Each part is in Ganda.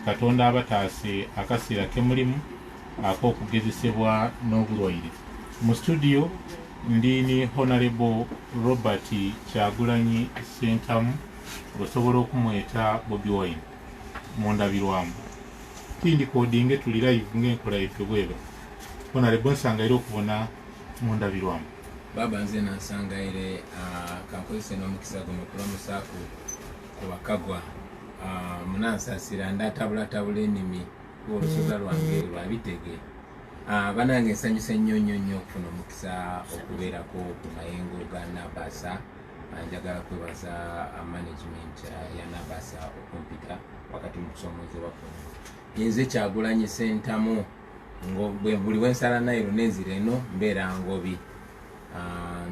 Katonda abataase akaseera ke mulimu ak'okugezesebwa n'obulwaire. Mu studio ndi Honorable Robert Kyagulanyi Ssentamu, osobola okumweta Bobi Wine mundabirwamu. Tindi kodinge tuli live ng'enkola yaffe bweba. Honorable nsangaire okubona mundabirwamu. Baba nze nansangaire kankozese n'omukisa guno okulamusaako ku bakagwa munansasira ndatabulatabula ennimi olusoga lwange lwa Bitege. Banange nsanyuse nnyo okufuna omukisa okubeerako ku mayengo ga Nabasa. Njagala kwebaza management ya Nabasa okumpita wakati mu kusomozebwa kuno. Nze Kyagulanyi Ssentamu buli wensala nairo nenzira eno mbeera ngobi.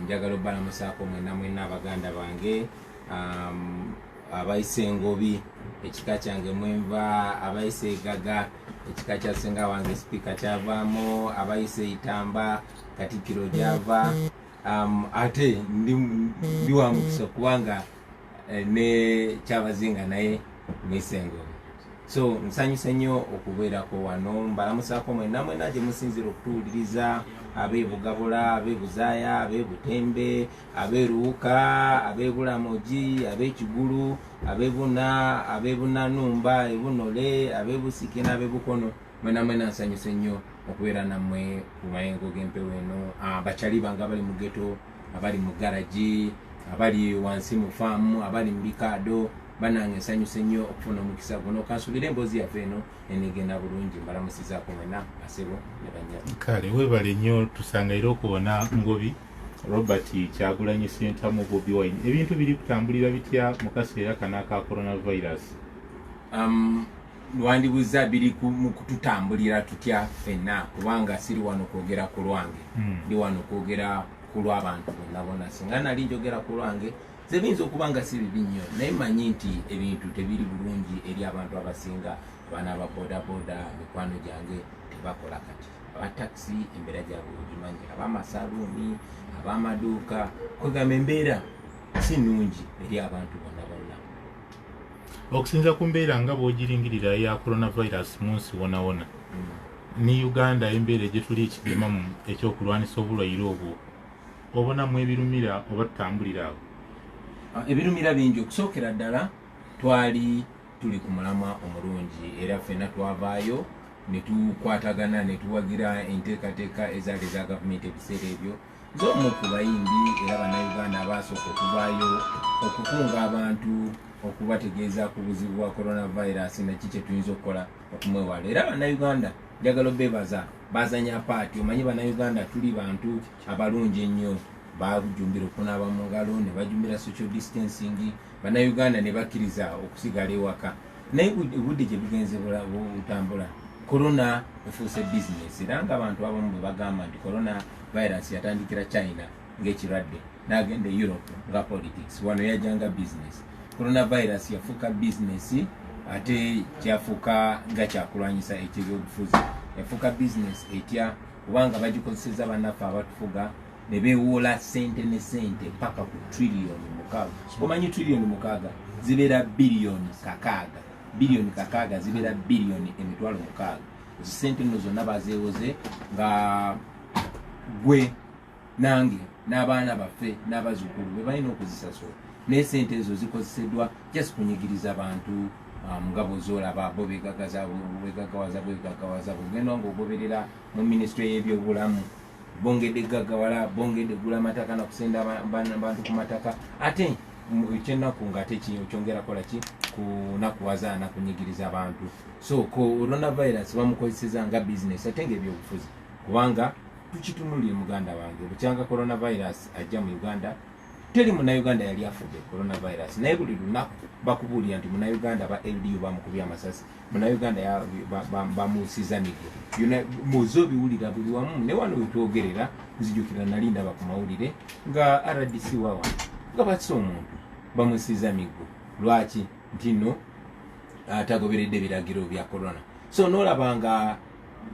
Njagala obbalamusaako mwena abaganda bange abayise Ngobi ekika kyange mwenva, abayise Egaga ekika kya ssenga wange Speaker kyavaamu, abayise Itamba Katikkiro gyava, ate ndi wa mukisa kubanga ne Kyabazinga naye mwise Ngobi. So nsanyuse nnyo okubeerako wano, mbalamusaako mwena gye musinzira okutuwuliriza, ab'e Bugabula, ab'e Buzaaya, ab'e Butembe, ab'e Ruuka, ab'e Bulamogi, ab'e Kigulu, ab'e Buna, ab'e Bunanumba, e Bunole, ab'e Busike n'ab'e Bukono. Mwena nsanyuse nnyo okubeera nammwe ku mayengo g'empewo eno. Bakyali bange abali mu ghetto, abali mu garagi, abali wansi mu faamu, abali mu bikaado, banange nsanyuse nnyo okufuna omukisa guno. Kansuubira emboozi yaffe eno enegenda bulungi. Mbalamusizaako mwena basebo ne banyabo. Kale weebale nnyo, tusangaire okubona Ngobi Robert Kyagulanyi Ssentamu Bobi Wine. Ebintu biri kutambulira bitya mu kaseera kano aka coronavirus? Lwandibuza biri mu kututambulira tutya ffenna, kubanga siri wano kwogera ku lwange, ndi wano kwogera ku lw'abantu bonna. Singa nali njogera ku lwange ze biyinza okuba nga si bibi nnyo, naye manyi nti ebintu tebiri bulungi eri abantu abasinga. Abaana aba bodaboda, mikwano gyange tebakola kati. Abataxi embeera gyabwe ogimanyi, ab'amasaluuni, ab'amaduuka, kwegamba embeera si nnungi eri abantu bonna. Okusinza ku mbeera nga bw'ogiringirira ya coronavirus munsi wona ne Uganda, embeera gye tuli ekigemamu ekyokulwanisa obulwaire obwo, obonamu ebirumira oba tutambulira awo? Ebirumira bingi. Okusookera ddala twali tuli ku mulamwa omulungi, era ffenna twavaayo ne tukwatagana ne tuwagira enteekateeka ezaali eza gavumenti ebiseera ebyo. Nze omu ku bayimbi era bannayuganda abaasooka okuvaayo okukunga abantu, okubategeeza ku buzibu bwa coronavirus naki kye tuyinza okukola okumwewala. Era bannayuganda njagala obeebaza, bazanya paati. Omanyi bannayuganda tuli bantu abalungi ennyo, bajumbira okunaaba mu ngalo, ne bajumbira social distancing. Bannayuganda ne bakkiriza okusigala ewaka. Naye obudde gye bugenze butambula, corona efuuse business. Era ng'abantu abamu bwe bagamba nti corona virus yatandikira China ng'ekirwadde, n'agenda e Europe nga politics, wano yajjanga business. Coronavirus yafuuka business, ate kyafuuka nga kyakulwanyisa ekyebyobufuzi. Yafuuka business etya kubanga bagikozeseza bannaffe abatufuga ne beewoola ssente ne ssente paka ku trillioni 6. Omanyi trillioni 6 zibeera billioni 6. Billioni 6 zibeera billioni 6. Ssente nno zonna bazeewoze nga gwe nange n'abaana baffe n'abazzukulu be balina okuzisasula. Naye ssente ezo zikozeseddwa just kunyigiriza abantu. Mugabo zolaba bo begagawaza bwogenda ng'ogoberera mu minisitule y'ebyobulamu, bongedde gagawala, bongedde gula mataka na kusenda abantu ku mataka. Ate ekyennaku ng'ate kyongera kola ki kunakuwaza na kunyigiriza abantu. So coronavirus bamukozeseza nga business ate ng'ebyobufuzi, kubanga tukitunulire muganda wange bukyanga coronavirus ajja mu Uganda. Teri Munnayuganda yali afudde coronavirus, naye buli lunaku bakubuulira nti Munnayuganda ba LDU bamukubya amasasi, Munnayuganda bamuusiza miggo. Muzo biwulira buli wamu. Ne wano wetwogerera nzijukira nali ndaba ku mawulire nga RDC wawa nga batisa omuntu bamuusiza miggo. Lwaki? Nti nno atagoberedde ebiragiro bya corona. So n'olabanga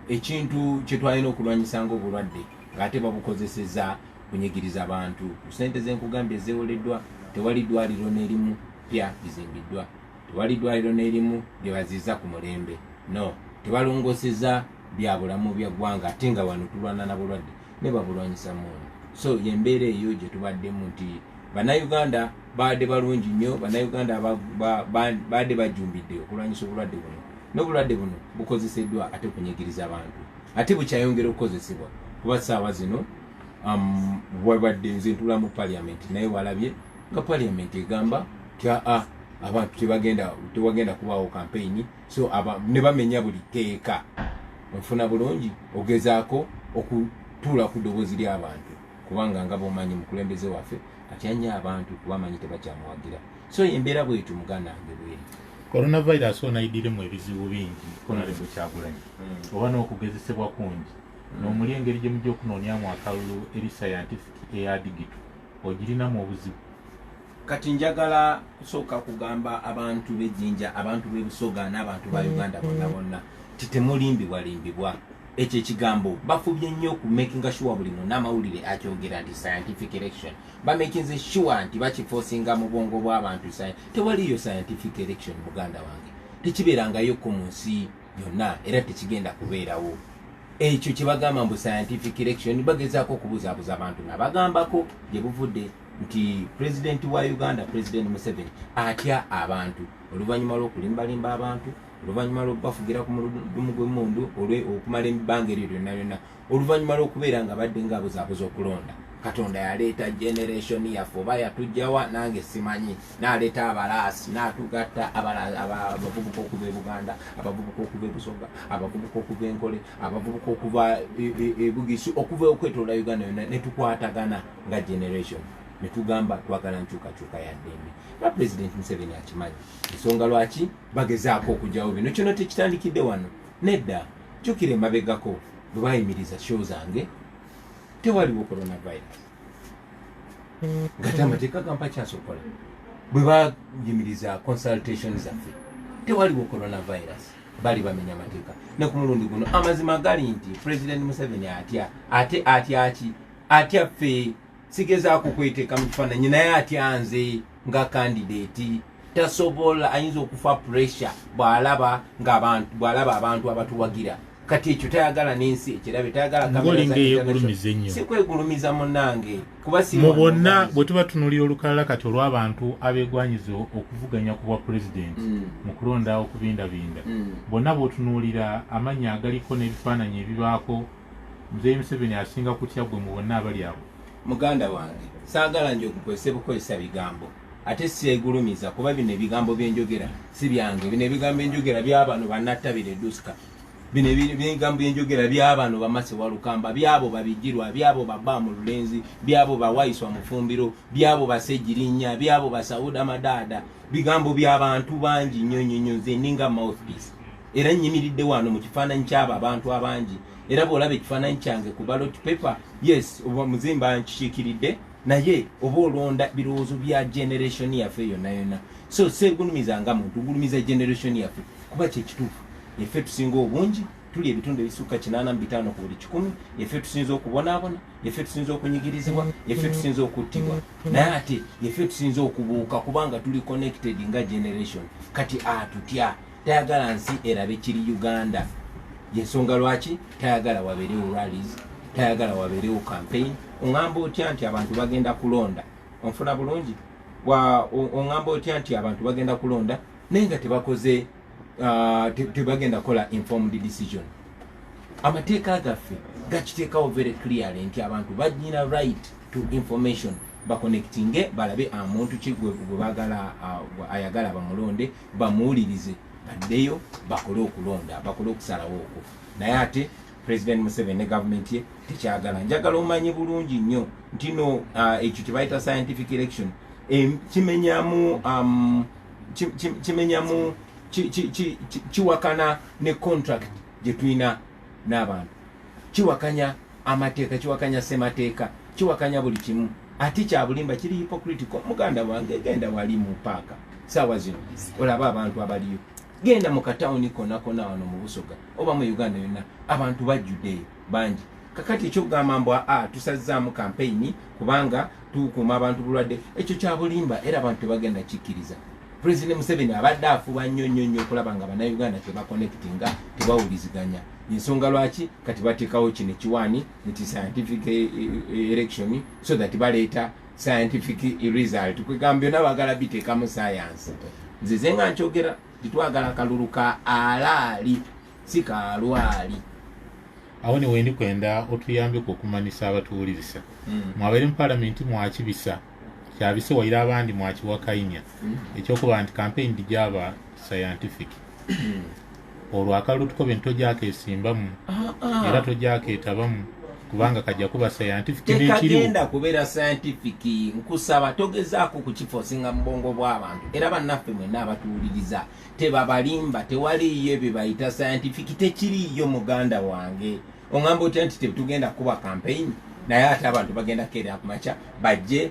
ekintu kye twalina okulwanyisa ng'obulwadde ng'ate babukozeseza kunyigiriza abantu. Ssente ze nkugambye zeewoleddwa, tewali ddwaliro n'erimu pya lizimbiddwa. tewali ddwaliro n'erimu lye baziza ku mulembe, no, tebalongoseza bya bulamu bya ggwanga ate nga wano tulwana n'abulwadde ne babulwanyisa muno. So yembeera eyo gye tubaddemu nti bannayuganda baadde balungi nnyo, bannayuganda baadde bajumbidde okulwanyisa obulwadde buno, n'obulwadde buno bukozeseddwa ate okunyigiriza abantu, ate bukyayongera okukozesebwa kuba ssaawa zino wabadde nze ntula mu parliament naye walabye nga parliament egamba tya abantu tewagenda kubaawo campaign, so ne bamenya buli teeka. Nfuna bulungi ogezaako okutuula ku ddoboozi ly'abantu kubanga nga bw'omanyi mukulembeze waffe atyanya abantu kubamanyi tebakyamuwagira. So embeera bwetyo muganda wange bweri. Coronavirus onayiddiremu ebizibu bingi Honorable Kyagulanyi oba n'okugezesebwa kungi n'omuli engeri gye mujja okunoonyamu akalulu eri scientific eya digital ogirinamu obuzibu. Kati njagala kusooka kugamba abantu b'ejjinja, abantu b'ebusoga n'abantu ba Uganda bonna temulimbibwa. Ekyo ekigambo bafubye nnyo ku making sure buli munnamawulire akyogera nti scientific election, bamakinze sure nti bakiforcinga mu bwongo bw'abantu. Tewaliyo scientific election muganda wange, tekibeerangayo ku mu nsi yonna era tekigenda kubeerawo. Ekyo kye bagamba mbu scientific election bagezaako okubuzaabuza abantu nabagambako gye buvudde nti President wa Uganda, President Museveni atya abantu oluvannyuma lw'okulimbalimba abantu, oluvannyuma lw'okubafugira ku muludumu gw'emmundu okumala ebbanga eryo lyonna, oluvannyuma lw'okubeera nga badde ng'abuzaabuza okulonda. Katonda yaleeta generation yaffe oba yatugjawa nange simanyi, n'aleeta abalaasi n'atugatta abavubuka okuva e Buganda, abavubuka okuva e Busoga, abavubuka okuva Enkole, abavubuka okuva e Bugisu, okuva okwetoola Uganda yonna ne tukwatagana nga generation ne tugamba twagala nkyukakyuka ya ddembe. Ba President Museveni akimanyi, ensonga lwaki bagezaako okugyawo bino. Kino tekitandikidde wano, nedda jjukira emabegako bwe bayimiriza show zange tewaliwo coronavirus ngate amateeka gampa kyasokola. Bwe bayimiriza consultation zaffe tewaliwo coronavirus, bali bamenya amateeka. Ne ku mulundi guno amazima gali nti President Museveni atya atya ffe sigezaako kweteeka mu kifaananyi naye atya nze nga candidate tasobola, ayinza okufa pressure bw'alaba abantu abatuwagira. Kati ekyo tayagala n'ensi ekirabe, tayagala si kwegulumiza munnange kuba si mu bonna bwe tuba tunuulira olukalala kati olw'abantu abeegwanyiza okuvuganya ku bwa president mu kulonda okubindabinda bonna bw'otunuulira amannya agaliko n'ebifaananyi ebibaako Mzee Museveni asinga kutya gwe mu bonna abali abo. Muganda wange saagala nje okukozesa bigambo ate siegulumiza kuba bino ebigambo byenjogera si byange, bino ebigambo byenjogera by'abano bannattabire Duska, bino ebigambo byenjogera by'abano bamase walukamba, byabo babijirwa, byabo babba mu lulenzi, byabo bawaiswa mu fumbiro, byabo basejjirinya, byabo basawuda madada, bigambo by'abantu bangi nnyo nze ninga mouthpiece. Era nyimiridde wano mu kifaananyi ky'abo abantu abangi, era bw'olaba ekifaananyi kyange ku ballot paper, yes oba muzimba nkikiikiridde naye oba olonda birowoozo bya generation yaffe yonna. So seegulumiza nga muntu, gulumiza generation yaffe kuba kyekituufu. Yaffe tusinga obungi, tuli ebitundu ebisukka 85 ku buli 100, yaffe tusinza okubonaabona, yaffe tusinza okunyigirizibwa, yaffe tusinza okuttibwa, naye ate yaffe tusinza okubuuka kubanga tuli connected nga generation. Kati atutya, tayagala nsi erabe kiri Uganda. Yensonga lwaki tayagala wabeerewo rallies, tayagala wabeerewo campaign. Ongamba otya nti abantu bagenda kulonda, onfuna bulungi ongamba otya nti abantu bagenda kulonda naye nga tebakoze tebagenda kola informed decision. Amateeka gaffe gakiteekawo very clearly nti abantu bagina right to information, baconnectinge balabe omuntu ki gwe bagala ayagala bamulonde, bamuwulirize baddeyo bakole okulonda, bakole okusalawo okwo. Naye ate President Museveni ne government ye tekyagala. Njagala omanyi bulungi nnyo nti no ekyo kye bayita scientific election kiwakana ne contract gye tulina n'abantu, kiwakanya amateeka, kiwakanya semateeka, kiwakanya buli kimu. Ate kyabulimba kiri hypocritical. Muganda wange genda wali mu paaka saawa zino olaba abantu abaliyo, genda mu katawuni konakona wano mu Busoga oba mu Uganda yonna abantu bajjuddeyo bangi. Kakati ekyokugamba mbu tusazzaamu campaign kubanga tukuuma abantu bulwadde, ekyo kyabulimba era abantu tebagenda kikkiriza. President Museveni abadde afuba nnyo okulaba nga bannayuganda tebaconnectinga tebawuliziganya. Ensonga lwaki kati bateekawo kino ekiwaani nti scientific election so that baleeta scientific result. Kwegamba byonna baagala biteeka mu science. Nzize nga nkyogera titwagala akalulu ka alaali si ka alwali. Awo ne wendi kwenda otuyambeko okumanisa abatuwuliriza. Mwabaire mu palamenti mwakibisa kyabise waira abandi mwakiwakainya ekyokuba nti campaign dijaba scientific. Olwo akalulu tukobe ntojako esimbamu era tojako etabamu kubanga kajja kuba scientific tekagenda kubeera scientific. Nkusaba togezaako kukifosinga mu bwongo bw'abantu era bannaffe mwenna abatuwuliriza tebabalimba tewaliyo ebyo bayita scientific tekiriyo muganda wange. Oŋŋamba otya nti tetugenda kuba campaign naye ate abantu bagenda keera kumakya bajje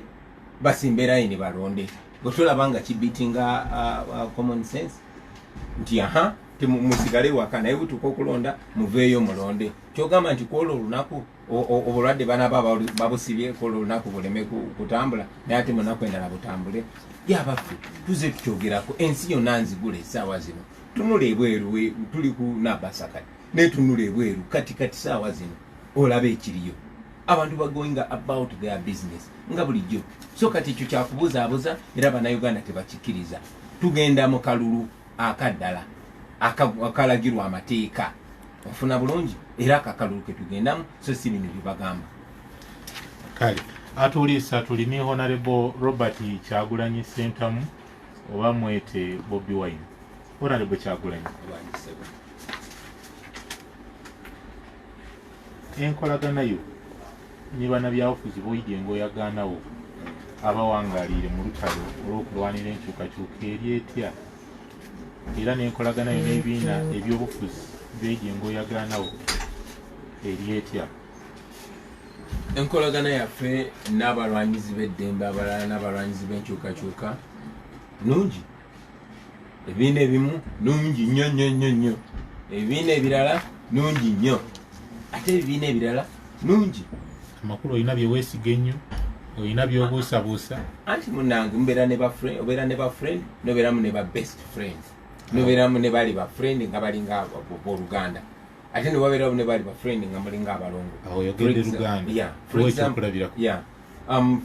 basimbe layini balonde. Bwe tolaba nga kibitinga common sense nti musigale waka naye butuuka okulonda muveeyo mulonde. Kyogamba nti kwolwo olunaku obulwadde banaba babusibye kwolwo olunaku buleme kutambula naye ate munaku endala butambule. Yabaffe tuze tukyogerako ensi yonna nzigula essaawa zino tunula ebweru tuli ku Nabasakati naye tunula ebweru kati saawa zino olaba ekiriyo abantu bagoinga about their business nga bulijjo. So kati ekyo kyakubuzaabuza era bannayuganda tebakikkiriza. Tugenda mu kalulu akaddala akalagirwa amateeka ofuna bulungi era akakalulu ketugendamu so si bino bye bagamba. Kale atuliisa tuli ne Honorable Robert Kyagulanyi Ssentamu oba mwete Bobi Wine. Honorable Kyagulanyi, enkolagana yo ne bannabyabufuzi b'Oyigengo oyagaanawo abawangaalire mu lutalo olw'okulwanira enkyukakyuka eri etya era n'enkolagana yo n'ebibiina ebyobufuzi b'Oyigengo oyagaanawo eri etya? Enkolagana yaffe n'abalwanyizi b'eddembe abalala n'abalwanyizi b'enkyukakyuka nungi. Ebibiina ebimu nungi nnyo. Ebibiina ebirala nungi nnyo ate ebibiina ebirala nungi. Amakulu olina bye weesiga ennyo olina by'obuusabuusa. Anti munnange mubeera ne ba friend nobeeramu ne ba best friend nobeeramu ne bali ba friend nga balinga abooluganda ate ne wabeeramu ne bali ba friend nga mulinga abalongo. Awo yogedde Luganda. For example,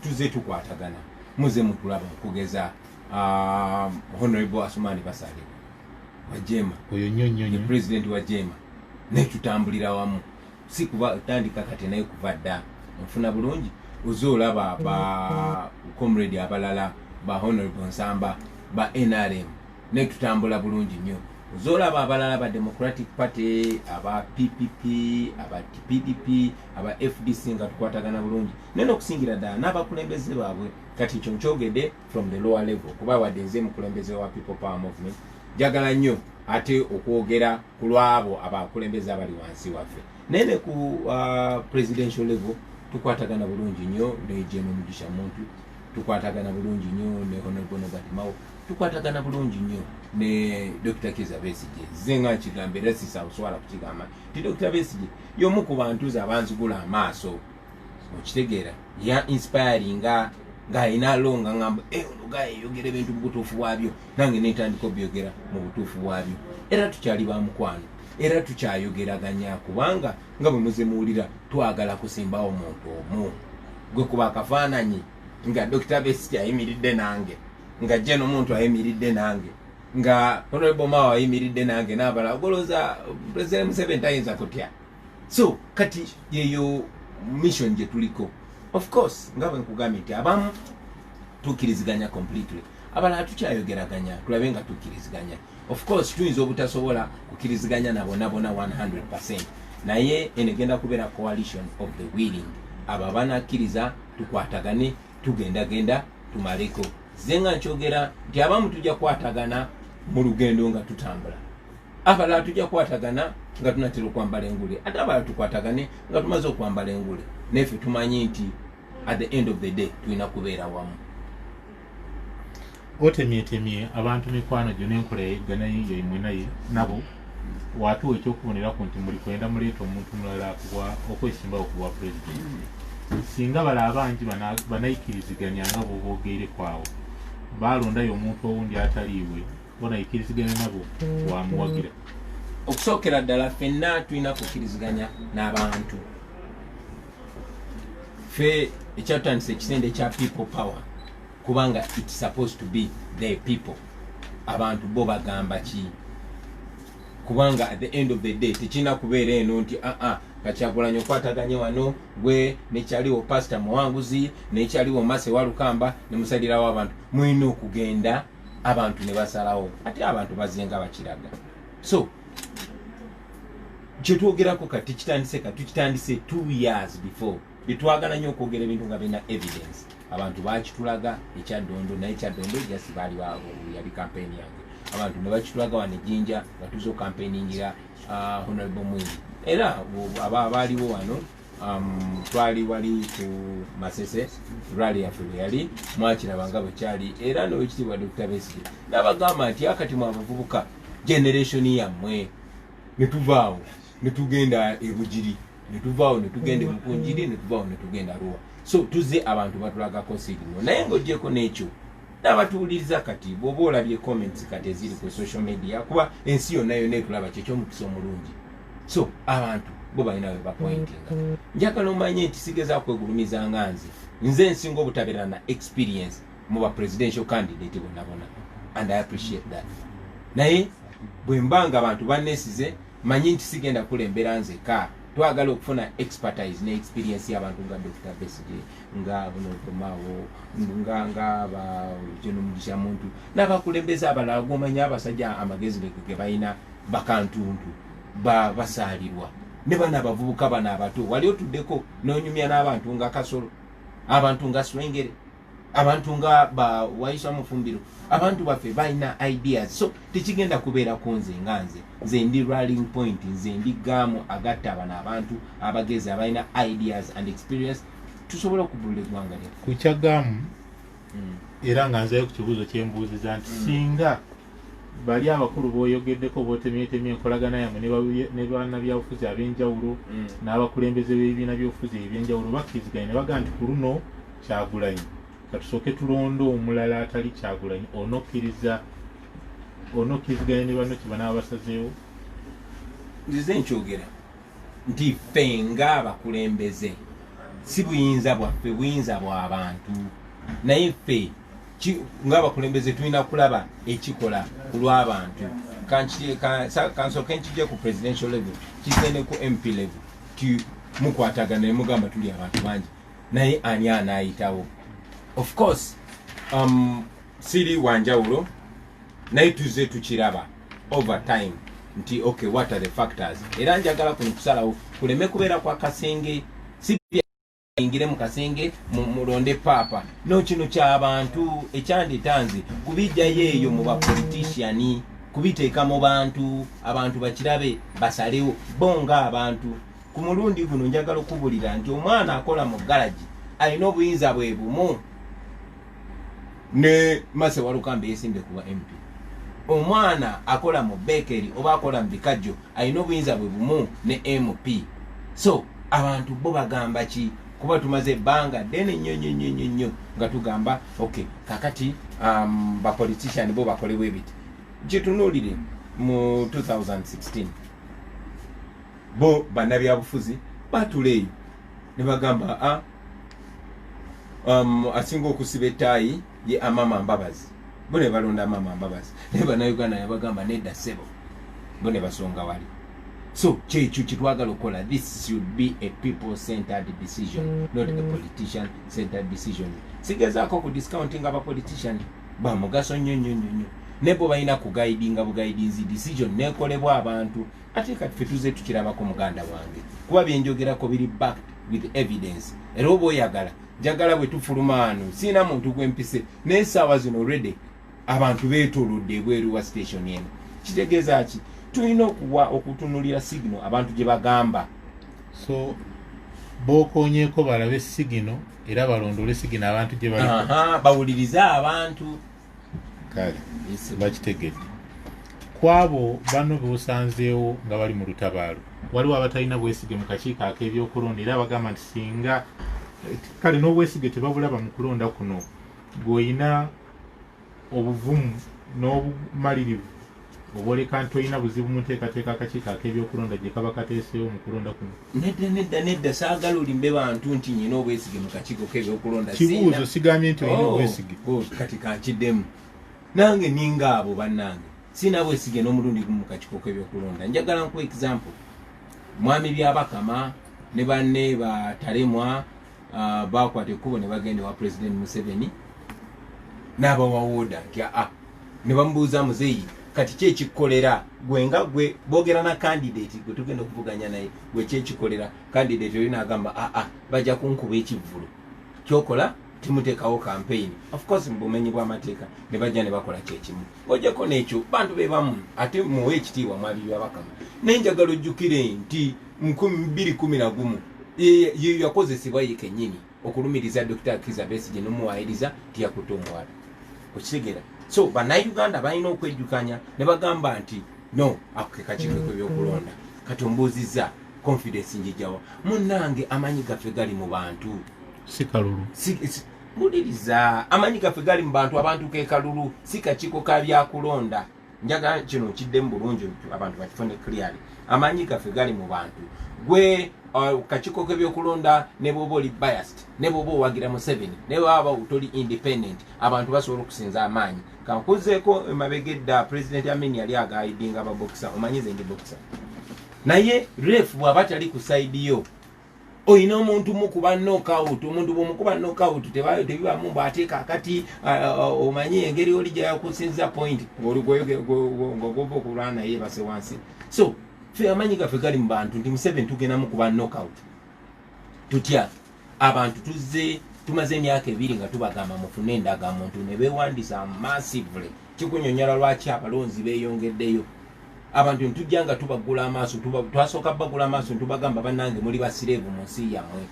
tuze tukwatagana muze mutulaba okugeza Honorable Asumani Basale wa Jema oyo nnyo president wa Jema ne tutambulira wamu si kuba tandika kati naye kuva dda nfuna bulungi ozoolaba ba comrade abalala ba Honorable Nsamba ba NRM ne tutambula bulungi nnyo. Ozoolaba abalala ba Democratic Party aba PPP aba PDP aba FDC nga tukwatagana bulungi nene okusingira ddala n'abakulembeze baabwe. Kati ekyo nkyogedde from the lower level kuba wadde nze mukulembeze wa People Power Movement njagala nnyo ate okwogera ku lwabo abakulembeze abali wansi waffe nene ku presidential level tukwatagana bulungi nnyo ne Jema Mugisha Muntu tukwatagana bulungi nnyo ne Honorable Norbert Mao tukwatagana bulungi nnyo ne Dr. Kizza Besigye. Nze nga nkigamba era sisawuswala kukigamba ti Dr. Besigye y'omu ku bantu abanzigula amaaso okitegeera ya inspiringa ng'alina alonga ngamba olugaye yogera ebintu mu butuufu bwabyo nange neetandika obyogera mu butuufu bwabyo era tukyali ba mukwano era tukyayogeraganya kubanga nga bwe muze muwulira twagala kusimbawo omuntu omu gwe kuba akafaananyi nga Dr. Besigye ayimiridde nange nga Jeno Muntu ayimiridde nange nga Honorable Mao ayimiridde nange n'abala ogoloza President Museveni tayinza kutya. So kati yeyo mission gye tuliko. Of course nga bwe nkugambye nti abamu tukkiriziganya completely abalala tukyayogeraganya tulabe nga tukkiriziganya. Of course tuyinza obutasobola kukkiriziganya nabo 100% naye enegenda kubeera coalition of the willing. Abo abanakkiriza tukwatagane tugendagenda tumaleko. Zenga nkyogera nti abamu tujja kwatagana mu lugendo nga tutambula abalala tujja kwatagana nga tunatera okwambala engule ate abalala tukwatagane nga tumaze okwambala engule neffe tumanyi nti at the end of the day tulina kubeera wamu. Otemyetemye abantu mikwano gyo n'enkola yeggana yiyo imwe naye nabo watuwa ekyokuboneraku nti muli kwenda muleeta omuntu mulala okwesimbawo ku bwa president singa bala abangi banayikkiriziganya nga bw'oboogere kwawo balondayo omuntu owundi ataliiwe bona ikiriziganya nabo wamuwagira. Okusookera ddala ffenna tulina kukkiriziganya n'abantu. Ffe ekyatandisa ekisende kya people power kubanga it's supposed to be the people. Abantu bo bagamba ki? Kubanga at the end of the day tekina kubeera eno nti Kyagulanyi okwataganye wano gwe nekyaliwo Pastor Muwanguzi nekyaliwo Mase Walukamba ne musalirawo abantu. Mulina okugenda abantu ne basalawo ate abantu bazenga bakiraga. So kyetwogerako kati tukitandise 2 years before. Bitwagala nnyo okwogera ebintu nga birina evidence. Abantu bakitulaga ekyaddondo naye ekyaddondo jasi baali yali campaign yange. Abantu ne bakitulaga wano Jinja nga tuzo campaigningira Honorable Mwinyi. Era abaaliwo wano twali wali ku Masese rally yaffe yali mwakirabanga bwe kyali era n'owekitiibwa Dr. Besigye n'abagamba nti akati mu abavubuka generation yammwe ne tuvaawo ne tugenda e Bugiri ne tuvaawo ne tugenda e Mukunjiri ne tuvaawo ne tugenda Arua. So tuze abantu batulagako signal naye ng'ogyeko n'ekyo n'abatuwuliriza kati bw'oba olabye comments kati eziri ku social media kuba ensi yonna yonna etulaba ky'ekyomukisa omulungi. So abantu bo balina we bapointinga. Njagala omanye nti sigezaako kwegulumiza nga nze nsinga obutabeera na experience mu ba presidential candidate bonna and I appreciate that. Naye bwe mbanga abantu bannesize manyi nti sigenda kulembera nzeka. Twagala okufuna expertise ne experience y'abantu nga Dr. Besigye nga Bunokomawo nga ba John Mugisha muntu n'abakulembeza abalala gomanya abasajja amagezi ge balina bakantuntu basalirwa ne bana abavubuka bana abato wali otuddeko n'onyumya n'abantu nga Kasolo, abantu nga Swengere, abantu nga ba Waisa Mufumbiro, abantu baffe balina ideas. So tekigenda kubeera ku nze ndi rallying point, nze ndi gaamu agatta abana abantu abagezi abalina ideas and experience tusobola okubulula eggwanga lyaffe ku kyagaamu. Era nga nzayo ku kibuuzo kyembuuziza nti singa bali abakulu boyogeddeko botemyetemye enkolagana yammwe ne bannabyabufuzi ab'enjawulo n'abakulembeze b'ebibiina by'obufuzi eby'enjawulo bakkiriziganya ne baga nti ku luno Kyagulanyi katusooke tulonde omulala atali Kyagulanyi onokkiriziganya ne banno kye banaaba basazeewo. Nzize nkyogera nti ffe ng'abakulembeze si buyinza bwaffe, buyinza bw'abantu. Naye ffe ng'abakulembeze tulina kulaba ekikola ku lw'abantu. Kansooke nkijje ku presidential level kigende ku MP level mukwatagana ne mugamba tuli abantu bangi naye ani anaayitawo. Of course siri wanjawulo naye tuze tukiraba over time nti okay what are the factors. Era njagala kuno kusalawo kuleme kubeera kwa kasenge ingire mu kasenge mulonde papa no kino ky'abantu ekyanditanze kubijjayo eyo mu bapolitician kubiteeka mu bantu abantu bakirabe basalewo bonga abantu. Ku mulundi guno njagala okubulira nti omwana akola mu garaji alina obuyinza bwe bumu ne Mase Walukamba yesimbe kuba MP. Omwana akola mu bakery oba akola mu bikajjo alina obuyinza bwe bumu ne MP. So abantu bo bagamba ki? Kuba tumaze ebbanga ddene nnyo nga tugamba okay kakati ba politician bo bakole bwebiti. Gyetunuulire mu 2016 bo bannabyabufuzi batuleeyo ne bagamba asinga okusiba ettaayi ye Amama Mbabazi. Bo ne balonda Amama Mbabazi naye bannayuganda ne bagamba nedda ssebo bo ne basonga wali. So kyekyo kitwagala okukola. This should be a people-centered decision, not a politician-centered decision. Sigezaako ku discounting aba politician ba mugaso nnyo nebo balina kugaidinga bugaidinzi decision nekolebwa abantu. Ate kati ffe tuze tukirabako muganda wange kuba byenjogerako biri backed with evidence. Era oba oyagala njagala bwe tufuluma ano siina muntu gwempise n'essaawa zino already abantu beetoolodde ebweru wa station eno. Kitegeeza ki? Tulina okutunulira signal abantu gye bagamba. So bokonyeeko balabe signal era balondole signal abantu gye bali bawulirize abantu kale bakitegedde. Kwabo bano bosanzeewo nga bali mu lutabaalo waliwo abatalina bwesige mu kakiiko ak'ebyokulonda era bagamba nti singa kale n'obwesige tebabulaba mu kulonda kuno gweoyina obuvumu n'obumalirivu oboleka nti olina buzibu mu nteekateeka akakiiko ak'ebyokulonda gye kaba kateeseewo mu kulonda kuno. Nedda saagala olimbe bantu nti nyina obwesige mu kakiiko k'ebyokulonda. Kibuuzo sigambye nti olina obwesige. Kati kankiddemu nange ninga abo bannange sina bwesige n'omulundi gumu mu kakiiko k'ebyokulonda. Njagala nkuwa example. Mwami Byabakama ne banne batalemwa bakwata ekkubo ne bagenda wa President Museveni n'abawawoda nti ne bamubuuza muzeeyi kati kyekikolera gwenga gwe boogera na candidate gwe tugenda okuvuganya naye gwe kyekikolera candidate oyo n'agamba bajja kunkuba ekivvulu kyokola timuteekawo campaign. Of course mu bumenyi bw'amateeka ne bajja ne bakola kyekimu ojjako n'ekyo bantu be bamu ate muwe ekitiibwa Mwami Byabakama. Naye njagala ojjukire nti 2011 ye yakozesebwa ye kennyini okulumiriza Dr. Kizza Besigye n'omuwaayiriza tiyakutte omuwala okitegeera. So bannayuganda balina okwejjukanya ne bagamba nti no akakiiko k'ebyokulonda kati ombuuzizza confidence njijjawa munnange amanyi gaffe gali mu bantu si kalulu. Muliriza amanyi gaffe gali mu bantu abantu ke kalulu si kakiiko ka byakulonda. Njagala kino kiddemu bulungi abantu bakifune clearly. Amanyi gaffe gali mu bantu gwe kakiiko k'ebyokulonda ne bw'oba oli biased ne bw'oba owagira Museveni ne bw'aba otoli independent abantu basobola okusinza amaanyi. Kankuzeeko emabegedda President Amin yali agaidinga ababokisa omanyize ndi bokisa naye ref bw'aba tali ku side yo oyina omuntu mukuba knockout omuntu bw'omukuba knockout tebibamu mbw'ateeka akati omanyi engeri oli gyayakusinza point ng'ogova okulwana naye base wansi. So fe amanyi gaffe gali mu bantu nti Museveni tugenda mukuba knockout tutya abantu tumaze emyaka 2 nga tubagamba mufune endagamuntu ne beewandisa massively. Kikunyonyola lwaki abalonzi beeyongeddeyo abantu ntujja nga tubagula amaaso twasooka bagula amaaso ntubagamba bannange muli basireevu mu nsi yammwe.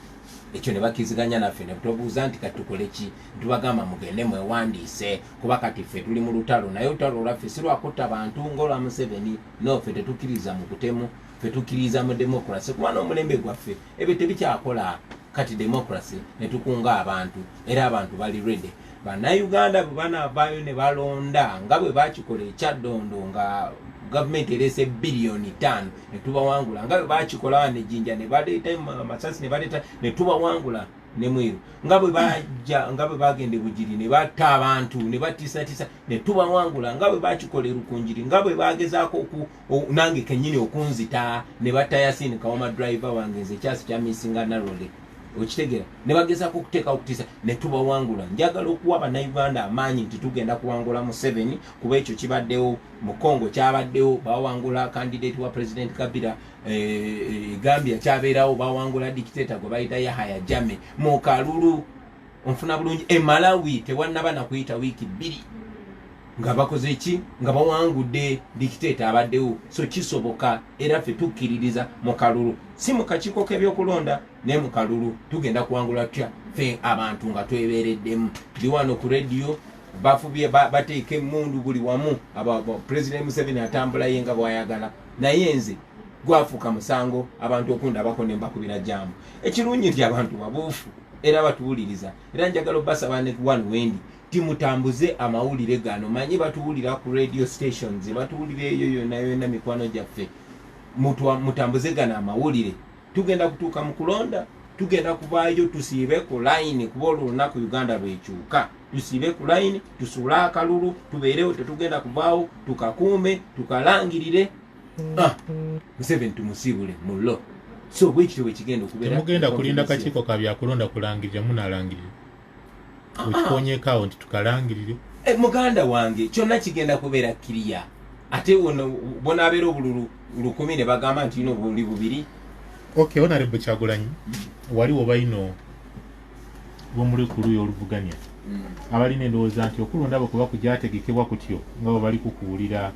Ekyo ne bakiziganya naffe ne tubuuza nti kati tukole ki tubagamba mugende mwewandiise kuba kati ffe tuli mu lutalo naye olutalo lwaffe si lwakutta bantu ng'olwa Museveni no ffe tetukkiriza mu kutemu ffe tukkiriza mu democracy kuba n'omulembe gwaffe ebyo tebikyakola kati democracy ne tukunga abantu era abantu bali ready. Bannayuganda bwe banaavaayo ne balonda nga bwe bakikola ekyaddondo nga gavumenti ereese biliyoni 5 ne tubawangula nga bwe bakikola ne Jinja ne baleeta amasasi ne baleeta ne tubawangula ne Mwiru nga bwe bagenda Bugiri ne batta abantu ne batiisatiisa ne tubawangula nga bwe bakikola Rukunjiri nga bwe bagezaako nange kennyini okunzita ne batta Yasini Kawoma driver wange nze kyasi kya Misinga Narole okitegeera ne bagezaako okuteeka okutiisa ne tubawangula. Njagala okuwa bannayuganda amaanyi nti tugenda kuwangula Museveni kuba ekyo kibaddewo mu Congo kyabaddewo bawangula candidate wa President Kabila Gambia kyabeerawo bawangula dictator gwe bayita Yahya Jammeh mu kalulu onfuna bulungi Malawi tewannaba na kuyita wiiki 2 nga bakoze eki nga bawangudde dictator abaddewo. So kisoboka era ffe tukkiririza mu kalulu si mu kakiiko k'ebyokulonda ne mu kalulu tugenda kuwangula tutya ffe abantu nga twebeereddemu. Ndi wano ku radio bafubye bateeka emmundu buli wamu President Museveni atambula ye nga bw'ayagala naye nze gwafuuka musango abantu okundabako ne mbakubira jambo. Ekirungi nti abantu babuufu era batuwuliriza era njagala obbasaba ne wano wendi timutambuze amawulire gano manyi batuwulira ku radio stations batuwulira eyo yonna yonna mikwano gyaffe mutambuze gano amawulire. Tugenda kutuuka mu kulonda tugenda kuvaayo tusiibe ku line kuba olunaku Uganda lwekyuka tusiibe ku line tusuule akalulu tubeerewo tetugenda kuvaawo tukakuume tukalangirire Museveni tumusiibule mullo. So bwekityo bwekigenda okubeera temugenda kulinda kakiiko ka byakulonda kulangirira munalangirira okikonyeko nti tukalangirire. Muganda wange kyonna kigenda kubeera kiriya ate bonaabeera obululu 10 ne bagamba nti ino buli bubiri. Okay, Honorable Kyagulanyi waliwo bayino bomuli ku luyo oluvuganya abalina endowooza nti okulonda abo kuba kugyategekebwa kutyo nga bwe bali kukuwulira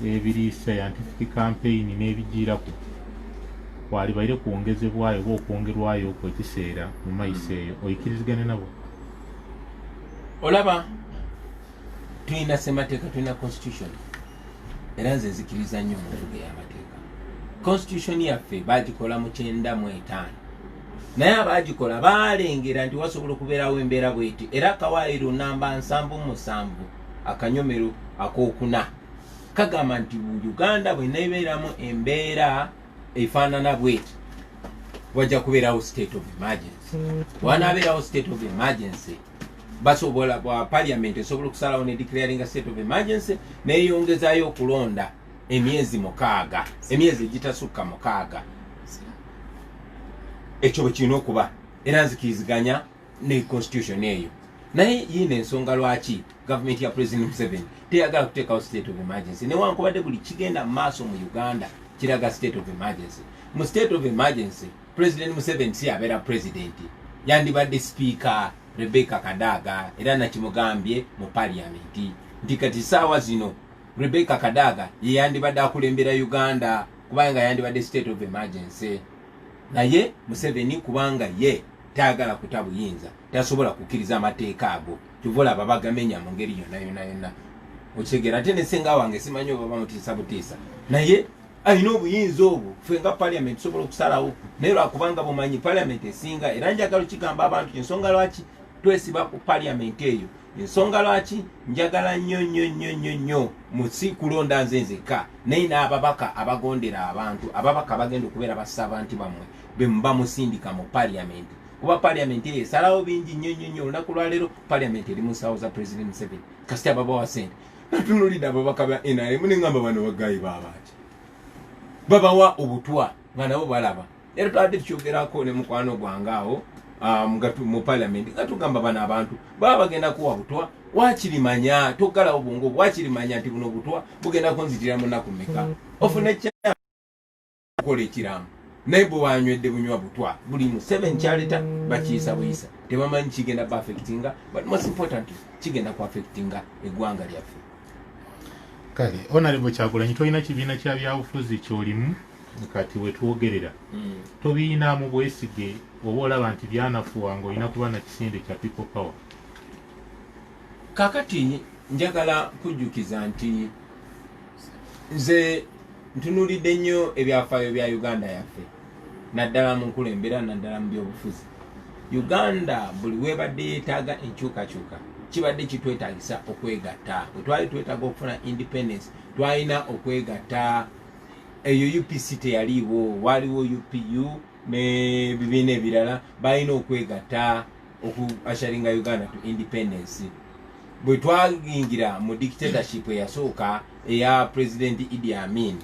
ebiri scientific campaign n'ebigiirako wali baire kwongezebwayo oba okwongerwayo okwekiseera mu maiso eyo oyikirizigane nabo. Olaba tulina ssemateeka tulina constitution era nze nzikiriza nnyo mu nvuga y'amateeka. Constitution yaffe bagikola mu 1995 naye abagikola balengera nti wasobola okubeerawo embeera bweti era Kawairo namba 77 akanyomero akokuna kagamba nti Uganda bwenebeeramu embeera efaanana bweti wajja kubeerawo state of emergency. Wanaabeerawo state of emergency basobola parliament esobola okusalawo ne declaring state of emergency neyongezayo okulonda emyezi 6 emyezi egitasukka 6 ekyo bwe kirina okuba era nzikiriziganya ne constitution eyo. Naye yina ensonga lwaki government ya President Museveni teyagala kuteekawo state of emergency newankubadde buli kigenda mu maaso mu Uganda kiraga state of emergency. Mu state of emergency President Museveni si abeera president, yandibadde speaker Rebecca Kadaga era nakimugambye mu parliament nti kati saawa zino Rebecca Kadaga ye yandibadde akulembera Uganda kubanga yandibadde state of emergency. Naye Museveni kubanga ye tayagala kutabuyinza tasobola kukkiriza amateeka ago kivola babagamenya mu ngeri yonna okigera ate ne senga wange simanyi oba bamutiisa butiisa naye ayina obuyinza obwo ffe nga parliament tusobola okusalawo naye lwakubanga bumanyi parliament esinga era njagala okigamba abantu ensonga lwaki twesiba ku parliament eyo ensonga lwaki njagala nnyo musi kulonda nze nzekka naye n'ababaka abagondera abantu ababaka bagenda okubeera basaabanti bammwe bemuba musindika mu parliament kuba parliament eyo esalawo bingi nnyo olunaku lwaleero parliament eri mu nsaawo za President Museveni kasita babawa sente natunulidde ababaka ba NRM neŋŋamba bano bagayi baabaki babawa obutwa nga nabo balaba era twadde tukyogerako ne mukwano gwange awo mu parliament nga tugamba bano abantu baba bagenda kuwa butwa wakirimanya togala obwongo wakirimanya nti buno butwa bugenda kunzitira munaku mmeka ofune kyakola ekiramu naye bwe wanywedde bunywa butwa buli mu 7 kyaleta bakiyisa buyisa tebamanyi kigenda ba affectinga but most important kigenda ku affectinga eggwanga lyaffe. Kale Honorable Kyagulanyi tolina kibiina kya byabufuzi kyolimu kati wetwogerera tobiinaamu bwesige oba olaba nti byanafuwa ng'olina kuba na kisinde kya people power. Kakati njagala kujjukiza nti nze ntunulidde nnyo ebyafaayo bya Uganda yaffe naddala mu nkulembera naddala mu byobufuzi. Uganda buli webadde yeetaaga enkyukakyuka kibadde kitwetaagisa okwegatta bwe twali twetaaga okufuna independence twalina okwegatta. Eyo UPC teyaliiwo waliwo UPU ne bibiina ebirala balina okwegatta okuasharinga Uganda to independence. Bwe twayingira mu dictatorship eyasooka eya President Idi Amin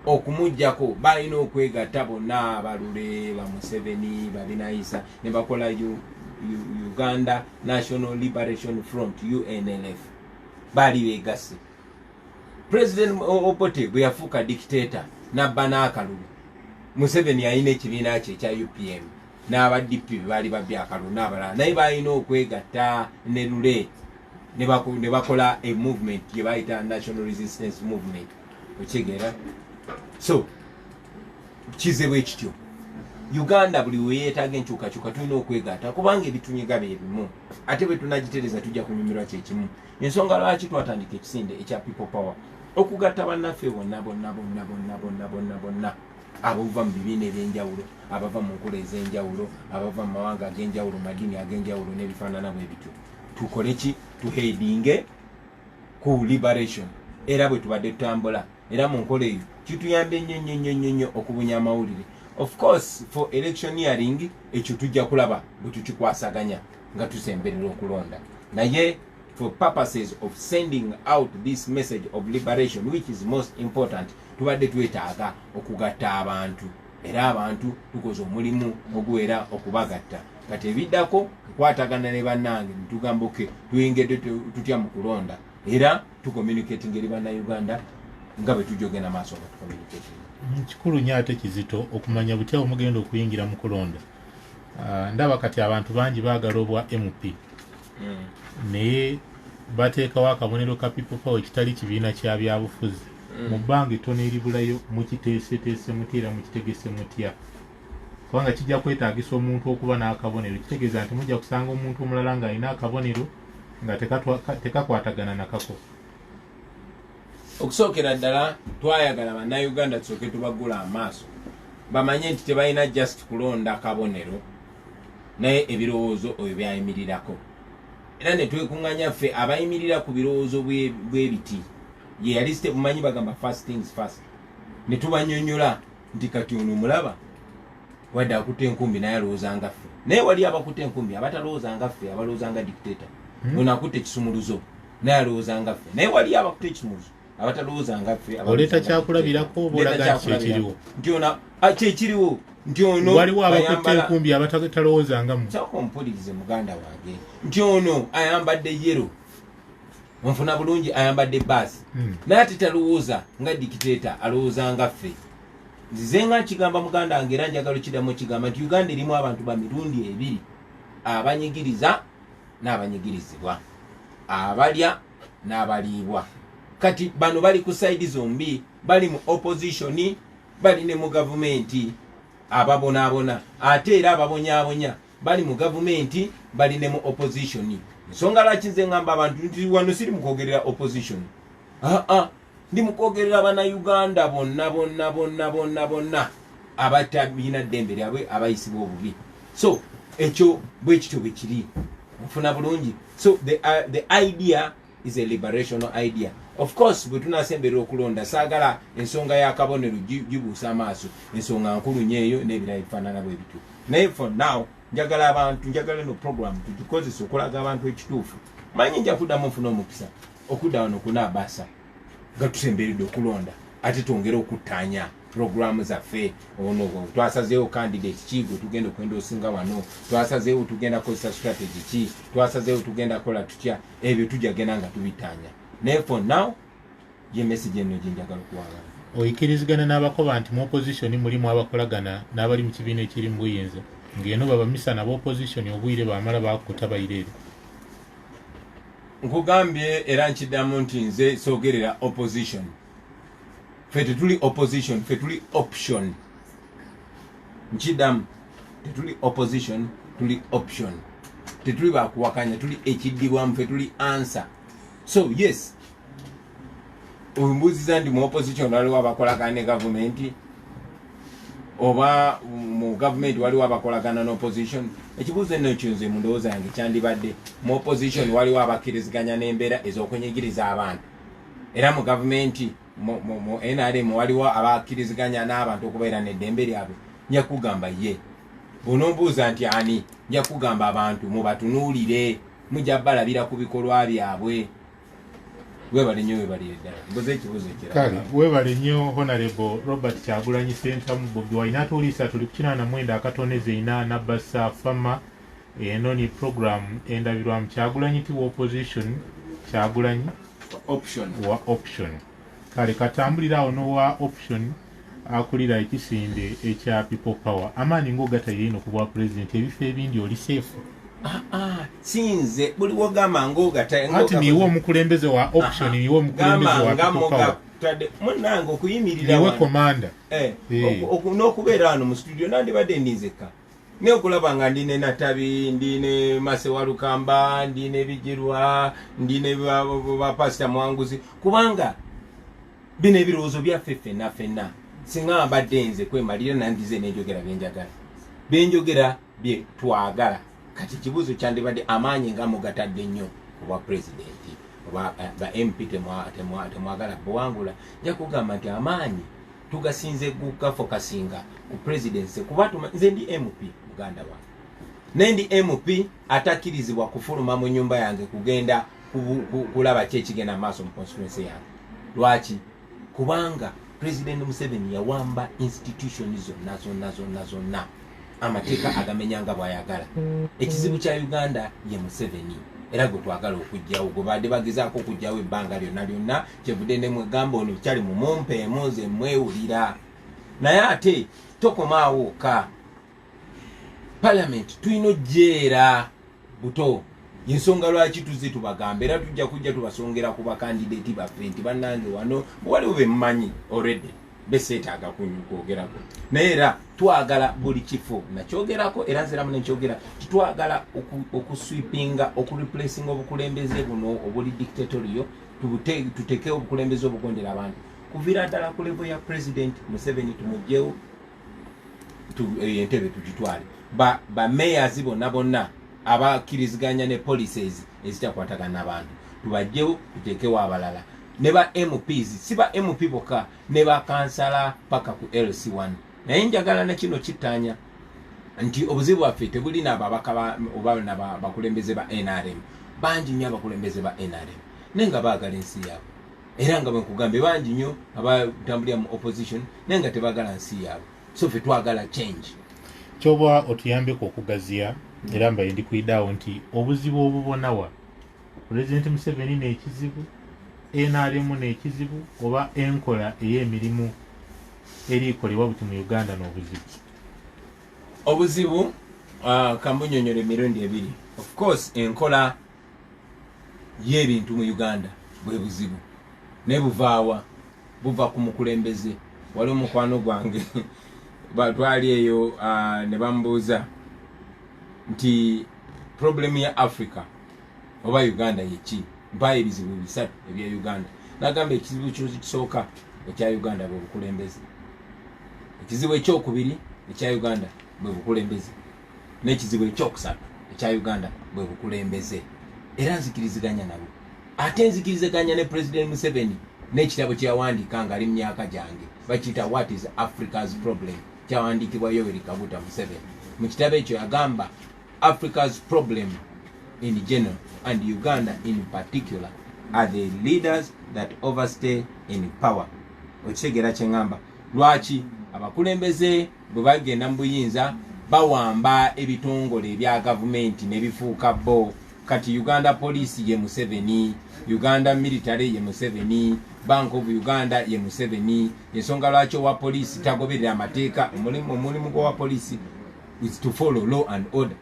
okumujjako balina okwegatta bonna abalule ba Museveni babinaisa ne bakola Uganda National Liberation Front UNLF bali begasse. President Obote bwe yafuuka dictator nabba n'akalulu Museveni alina ekibiina kye ekya UPM n'aba DP baali babbi akalulu n'abalala naye balina okwegatta ne lule ne bakola a movement gye bayita National Resistance Movement okigera. So kizibwe kityo Uganda buli weyeetaaga enkyukakyuka tulina okwegatta kubanga ebitunyiga bye bimu ate bwe tunagitereza tujja kunyumirwa kyekimu. Ensonga lwaki twatandika ekisinde ekya people power okugatta bannaffe bonna abava mu bibiina ebyenjawulo abava mu nkola ez'enjawulo abava mu mawanga ag'enjawulo madiini ag'enjawulo n'ebifaanana bwe bityo tukole ki tuheadinge ku liberation era bwe tubadde tutambula era mu nkola eyo kituyambe nnyo okubunya amawulire. Of course for electioneering ekyo tujja kulaba bwe tukikwasaganya nga tusemberera okulonda naye for purposes of sending out this message of liberation which is most important tubadde twetaaga okugatta abantu era abantu tukoze omulimu oguwera okubagatta. Kati ebiddako tukwatagana ne bannange nitugamba oke tuyingedde tutya mu kulonda era tucommunicating eri bannayuganda nga bwe tujogenda maaso nga tucommunicating. Kikulu nnyo ate kizito okumanya butya omugenda okuyingira mu kulonda. Ndaba kati abantu bangi baagala obwa MP naye bateekawo akabonero ka people power ekitali kibiina kya byabufuzi mu bbanga ettono eribulayo mukiteeseteese mutya era mukitegese mutya kubanga kijja kwetaagisa omuntu okuba n'akabonero kitegeeza nti mujja kusanga omuntu omulala ng'alina akabonero nga tekakwatagana nakako. Okusookera ddala twayagala bannayuganda tusooke tubagula amaaso bamanye nti tebalina just kulonda kabonero naye ebirowoozo ebyo byayimirirako era ne twekunganya ffe abayimirira ku birowoozo bw'ebiti ye yali bumanyi bagamba first things first, ne tubanyonyola nti kati ono mulaba wadde akutte enkumbi naye alowooza nga ffe, naye wali abakutte enkumbi abatalowooza nga ffe, abalowooza nga dictator. Ono akutte ekisumuluzo naye alowooza nga ffe, naye wali abakutte ekisumuluzo abatalowooza nga ffe. Oleeta kyakulabirako bolaga kyekiriwo nti ono kyekiriwo nti ono waliwo abakutte enkumbi abatalowooza nga mu sako mpulirize muganda wange nti ono ayambadde yero onfuna bulungi, ayambadde baasi naye ate talowooza nga dictator, alowooza nga ffe. Nzize nga kigamba muganda wange era njagala kiddamu kigamba nti Uganda erimu abantu ba mirundi ebiri, abanyigiriza n'abanyigirizibwa, abalya n'abaliibwa. Kati bano bali ku side zombi, bali mu opposition, bali ne mu gavumenti ababonaabona, ate era ababonyaabonya bali mu gavumenti, bali ne mu opposition. Ensonga lwaki nze ngamba abantu nti wano siri mukwogerera opposition, ndi mukwogerera bannayuganda bonna abatalina ddembe lyabwe, abayisibwa obubi. So ekyo bwe kityo bwe kiri, ofuna bulungi. So the idea is a liberational idea. Of course bwe tunasemberera okulonda, saagala ensonga ya kabonero gibuusa amaaso, ensonga nkulu nyeeyo n'ebirala bifaanana bwe bityo. Naye for now njagala abantu, njagala no program tugikozesa okulaga abantu ekituufu. Manyi nja kuddamu nfuna omukisa okudda wano kunaabasa nga tusemberedde okulonda, ate twongere okuttaanya programu zaffe. Ono twasazeewo candidate ki gwe tugenda okwenda osinga wano, twasazeewo tugenda kozesa strategy ki, twasazeewo tugenda kola tutya, ebyo tujagenda nga tubitaanya. Naye for now ye message eno gye njagala okuwagana. Oyikirizigana n'abakoba nti mu opposition mulimu abakolagana n'abali mu kibiina ekiri mu buyinza, ng'eno babamisana b'opposition obwire bamala bakuta bayirere. Nkugambye era nkiddamu nti nze soogerera opposition. Ffe tetuli opposition, ffe tuli option. Nkiddamu, tetuli opposition, tuli option. Tetuli bakuwakanya, tuli ekiddibwamu, ffe tuli answer. So yes, ombuuziza nti mu opposition waliwo abakolagana ne gavumenti, oba mu gavumenti waliwo abakolagana n'opposition. Ekibuuzo eno ekyo nze mu ndowooza yange kyandibadde mu opposition waliwo abakkiriziganya n'embeera ez'okwenyigiriza abantu, era mu gavumenti mu NRM waliwo abakkiriziganya n'abantu okubeera n'eddembe lyabwe. Nja kugamba ye, bw'onombuuza nti ani, nja kugamba abantu mubatunuulire, mujja balabira ku bikolwa byabwe. Webale nnyo, webalire ddala. Mbuze ekibuuzo ekirala. Kale weebale nnyo Honorable Robert Kyagulanyi Ssentamu Bobi Wine. Atuuliisa tuli ku 89 akatoneze 4 Nabasa Fama. Eno ni program endabirwamu Kyagulanyi ti wa opposition, Kyagulanyi wa option. Kale katambulira awo n'owa option akulira ekisinde ekya People Power. Amaanyi ng'ogatayire ino ku bwa president, ebifo ebindi oli seefu? Sinze buli wogamba ng'ogatayire. Ati niwo omukulembeze wa option, niwo omukulembeze wa People Power. Munnange okuyimirira niwe komanda. N'okubeera wano mu studio nandibadde ndinzekka. Ne okulaba nga ndine Natabi, ndine Masewa Lukamba, ndine Bijirwa, ndine Pastor Mwanguzi, kubanga bino ebirowoozo byaffe ffenna. Singa mbadde nze kwemalira nandize n'enjogera byenjagala. Byenjogera bye twagala. Kati kibuuzo kyandibadde amaanyi nga mugatadde nnyo obwa president, oba ba MP temwagala buwangula. Nja kugamba nti amaanyi tugasinze gukafokasinga ku presidency, kuba nze ndi MP muganda wange. Nendi MP atakkirizibwa kufuluma mu nyumba yange kugenda kulaba kyekigenda maaso mu constituency yange. Lwaki? Kubanga President Museveni yawamba institutions zonna. Amateeka agamenyanga bw'ayagala. Ekizibu kya Uganda ye Museveni. Era gwe twagala okujjawo, gwe badde bagezaako okujjawo ebbanga lyonna kyevudde ne mwegamba ono kyali mu mumpeemu nze mwewulira. Naye ate tokomaawo ka Parliament tulina ojeera buto. Yensonga lwaki tuze tubagambe, era tujja kujja tubasongera ku bakandidate baffe nti bannange wano waliwo bemmanyi already beseetaaga kwogerako. Naye era twagala buli kifo nakyogerako, era nziramu nekyogera, twagala okusweepinga, okureplacinga obukulembeze buno obuli dictatorial, tutekewo obukulembeze obugondera abantu. Kuviira ddala ku level ya President Museveni tumugjewo, entebe tugitwale. Ba mayors bonna abakiriziganya ne policies ezitakwatagana n'abantu tubajjewo tuteekewo abalala ne ba MPs si ba MP bokka ne ba kansala paka ku LC1 naye njagala ne kino kittanya nti obuzibu bwaffe tebuli n'ababaka oba n'abakulembeze ba NRM bangi nnyo abakulembeze ba NRM nenga baagala ensi yaabwe era nga bwe nkugambe bangi nnyo abatambulira mu opposition nenga tebaagala nsi yaabwe so ffe twagala change kyoba otuyambeko okugaziya era mbaye ndikuidaawo nti obuzibu obubonawa President Museveni n'ekizibu NRM n'ekizibu oba enkola ey'emirimu erikolebwa buti mu Uganda n'obuzibu obuzibu kambunyonyole emirundi ebiri of course enkola y'ebintu mu Uganda bwe buzibu ne buvaawa buva ku mukulembeze wali omukwano gwange batwali eyo ne bambuuza nti problem ya Africa oba Uganda yeki mpaye ebizibu bisatu ebya Uganda nagamba ekizibu kisooka ekya Uganda bwe bukulembeze ekizibu ekyokubiri ekya Uganda bwe bukulembeze n'ekizibu ekyokusatu ekya Uganda bwe bukulembeze era nzikiriziganya nabo ate nzikiriziganya ne President Museveni n'ekitabo kyawandiika nga ali mu myaka gyange bakiyita What is Africa's Problem kyawandiikibwa Yoweri Kaguta Museveni mu kitabo ekyo yagamba Africa's problem in general and Uganda in particular are the leaders that overstay in power. Okitegeera kye ngamba lwaki abakulembeze bwe bagenda mu buyinza bawamba ebitongole ebya gavumenti ne bifuuka bo kati Uganda Police ye Museveni, Uganda Military ye Museveni, Bank of Uganda ye Museveni. Yensonga lwaki owa police tagoberera amateeka omulimu gwa police is to follow law and order,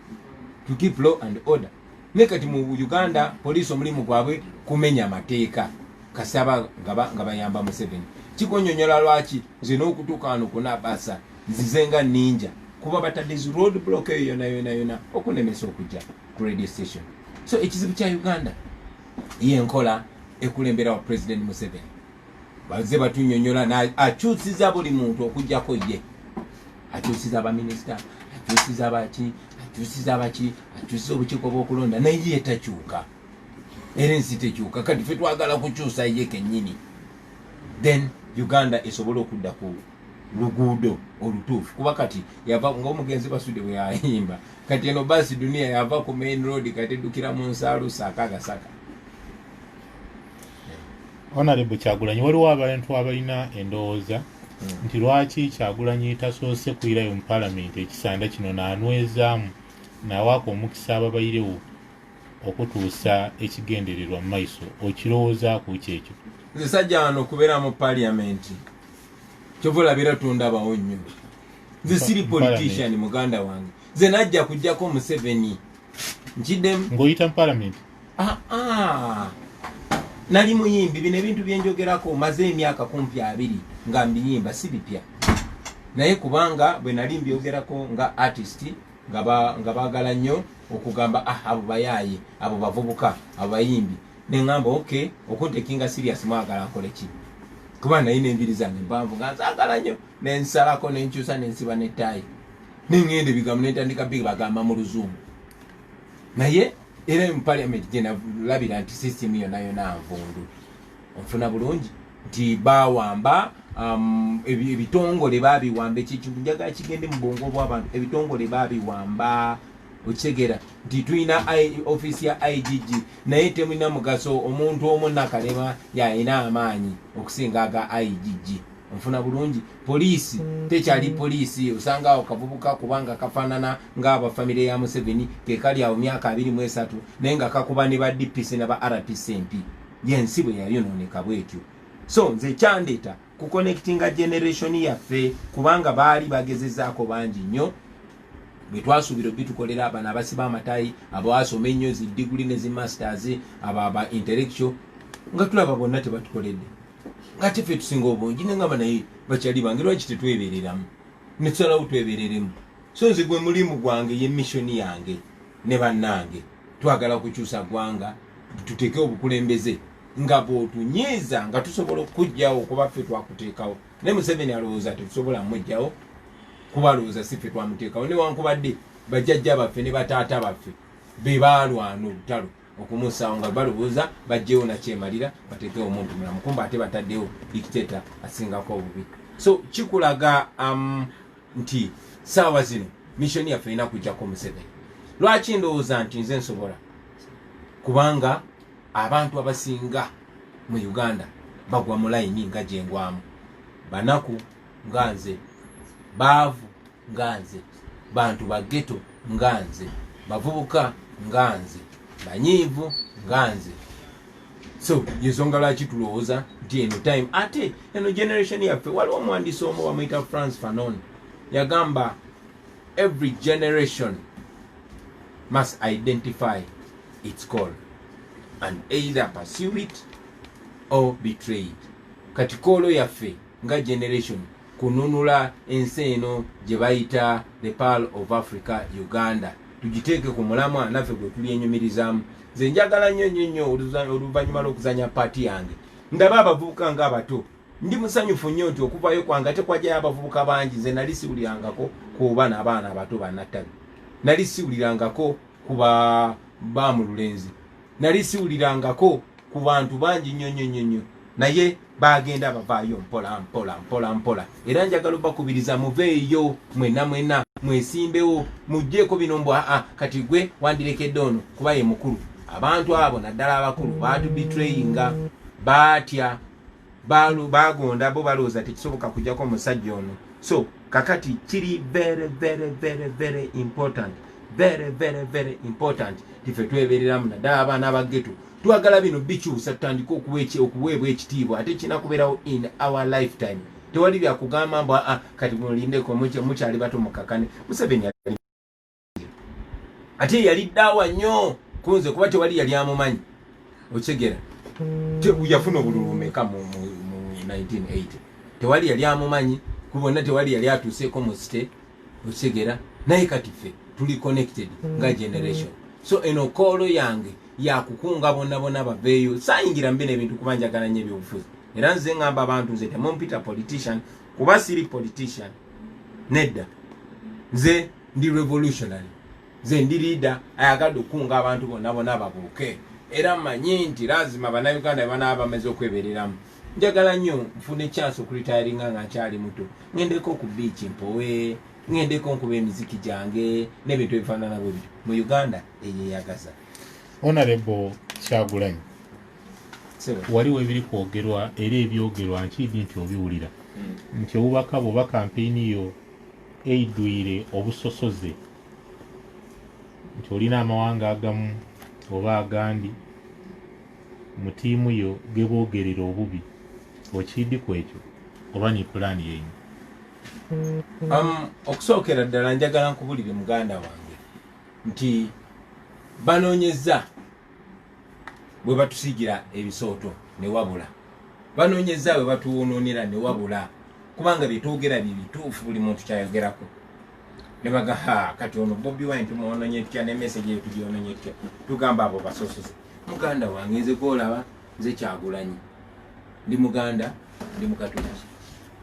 to keep law and order. Nekati mu Uganda police omulimu gwabwe kumenya amateeka kasaba nga bayamba Museveni. Kikonyonyola lwaki nze n'okutuuka wano kunabasa nzizenga ninja kuba batadde road block eyo yona okunemesa okujja ku radio station. So ekizibu kya Uganda yenkola ekulembera wa President Museveni baze batunyonyola na akyusiza buli muntu okujjako ye akyusiza abaminister akyusiza akyusiza obukiiko bw'okulonda naye yetakyuka era ensi tekyuka kati ffe twagala kukyusa ye kennyini then Uganda esobola okudda ku luguudo olutuufu kuba kati yava ng'omugenzi Basudde bwe yayimba kati eno basi dunia yava ku main road kati eddukira mu nsaalusa akagasaka. Honorable Kyagulanyi waliwo abantu abalina endowooza nti lwaki Kyagulanyi tasoose kuyirayo mu palamenti ekisanda kino n'anywezaamu n'awaako omukisa ababayirewo okutuusa ekigendererwa mu maiso okirowoozaako kyekyo? Nze sajja wano okubeera mu palamenti kyova olabira tundabawo nnyo. Nze siri politician muganda wange nze najja kujjako Museveni nkiddemu ng'oyita mu palamenti. Nali muyimbi bino ebintu byenjogerako maze emyaka kumpi 2 nga mbiyimba si bipya naye kubanga bwe nali mbyogerako nga artist nga baagala nnyo okugamba abo bayaaye abo bavubuka abo bayimbi neŋŋamba okay okuntekinga serious mwagala nkole ki kuba naye n'enviri zange mpanvu nga nzaagala nnyo nensalako nenkyusa nensiba nettaayi neŋŋenda ebigambo nentandika bagamba mu Luzungu naye era mu parliament gye nalabira nti system yonna nvundu onfuna bulungi nti bawamba ebitongole babiwamba ekintu njagala kigende mu bwongo bw'abantu ebitongole babiwamba okitegeera nti tulina office ya IGG naye temulina mugaso omuntu omu nakalema yalina amaanyi okusinga aga IGG onfuna bulungi poliisi tekyali poliisi osanga awo kavubuka kubanga kafaanana ng'abafamire ya Museveni kekali awo myaka 23 naye nga kakuba ne ba DPC ne ba RPCMP yensi bwe yayonooneka bwetyo. So nze kyandeeta kuconnectinga generation yaffe kubanga baali bagezezaako bangi nnyo bwe twasuubira bitukolera abana abasiba amatayi abawasoma ennyo zi degree ne zi masters aba intellectual nga tulaba bonna tebatukoledde nga tefe tusinga obungi nengamba naye bakyali bange lwaki tetwebereramu netusalawo twebereremu. So nze gwe mulimu gwange ye mission yange ne bannange twagala kukyusa gwanga tuteeke obukulembeze nga bw'otunyiiza nga tusobola okujjawo kuba ffe twakuteekawo ne Museveni alowooza tetusobola mujjawo kuba alowooza si ffe twamuteekawo newankubadde bajjajja baffe ne bataata baffe bebalwana olutalo okumusaawo nga balubuuza bajjewo nakyemalira bateekewo omuntu mulamu kumba ate bataddewo dictator asingako obubi. So kikulaga nti saawa zino missoni yaffe erina kujjako Museveni. Lwaki ndowooza nti nze nsobola? Kubanga abantu abasinga mu Uganda bagwa mu layini nga gyengwamu. Banaku nga nze, baavu nga nze, bantu ba ghetto nga nze, bavubuka nga nze, banyiivu nga nze. So yensonga lwaki tulowooza nti eno time ate eno generation yaffe waliwo omuwandiisi omu bamuyita Frantz Fanon yagamba every generation must identify its call and either pursue it or betray it. Kati koolo yaffe nga generation kununula ensi eno gye bayita the Pearl of Africa Uganda tugiteeke ku mulamwa naffe gwe tuli enyumirizaamu. Nze njagala nnyo oluvannyuma lw'okuzanya paati yange ndaba abavubuka nga abato. Ndi musanyufu nnyo nti okuvayo kwange tekwajjayo abavubuka bangi. Nze nali siwulirangako ku baana abaana abato bannattabi, nali siwulirangako ku bamululenzi, nali siwulirangako ku bantu bangi nnyo, naye bagenda bavaayo mpola. Era njagala bakubiriza muveeyo mwenna mwesimbewo mugjeeko bino mbu kati gwe wandirekedde ono kuba ye mukulu. Abantu abo naddala abakulu batubitrayinga, batya bagonda bo balooza tekisoboka kujjako omusajja ono. So kakati kiri very important, very important tife twebereramu naddala abaana abageto twagala bino bikyusa tutandika okuweebwa ekitiibwa ate kina kubeerawo in our lifetime. Tewali byakugamba mbu kati mulindeko mukyali bato mukakane. Museveni ate yali ddaawa nnyo kunze kuba tewali yali amumanyi okigera yafuna obululu meka mu 1980 tewali yali amumanyi kubona tewali yali atuuseeko mu site okigera naye kati ffe tuli connected nga generation. So eno koolo yange yakukunga bonna baveeyo saayingira mbene ebintu kuba njagala nnyo ebyobufuzi. Era nze ngamba abantu nze temumpita politician kuba siri politician nedda. Nze ndi revolutionary, nze ndi leader ayagadde okukunga abantu bonna babuuke. Era mmanyi nti lazima bannayuganda banaaba bameze okwebereramu. Njagala nnyo nfune chance okuritayiringa nga nkyali muto, ngendeko ku beach mpowe, ngendeko nkuba emiziki gyange n'ebintu ebifaanana bwe bityo. Mu Uganda eyeyagaza. Honorable Kyagulanyi, waliwo ebiri kwogerwa era ebyogerwa nkidi nti obiwulira nti obubaka bwoba kampeyini yo eidwire obusosoze nti olina amawanga agamu oba agandi mu ttiimu yo geboogerera obubi okiddiko ekyo oba ni pulaani yenyu? Okusookera ddala njagala nkubulire muganda wange nti banoonyeza bwe batusigira ebisooto ne wabula, banoonyeza bwe batuwonoonera ne wabula, kubanga byetwogera bituufu buli muntu kyayogerako. Ne baga kati ono Bobi Wine tumuwonoonye tutya ne message eyo tugyonoonye tutya, tugamba abo basosoze. Muganda wange nze gwolaba nze Kyagulanyi ndi Muganda, ndi Mukatuliki.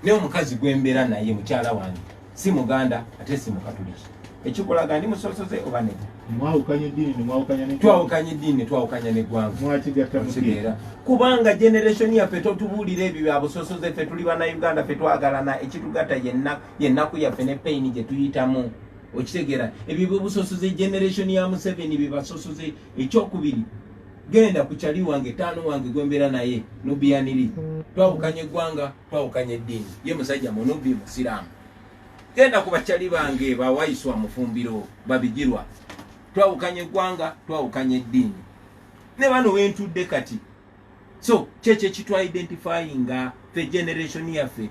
Ne omukazi gwembeera naye mukyala wange si Muganda ate si Mukatuliki. Ekikulaga ndi musosoze oba nedda. Mwawukanya eddiini ne mwawukanya ne twawukanya eddiini twawukanya n'eggwanga. Mwakigatta mutegeera kubanga generation yaffe totubuulira ebyo bya busosoze. Ffe tuli bannayuganda, ffe twagalana, ekitugatta yennaku yaffe ne pain gye tuyitamu okitegeera. Ebyo byobusosoze generation ya Museveni bye basosoze. Ekyokubiri genda ku kyali wange taano wange gwembeera naye Nubianiri, twawukanya eggwanga twawukanya eddiini. Ye musajja munubi musiraamu. Genda ku bakyali bange bawayiswa mufumbiro babigirwa, twawukanya eggwanga twawukanya eddiini. Ne bano wentudde kati. So kyekyo kitwa identifyinga the generation yaffe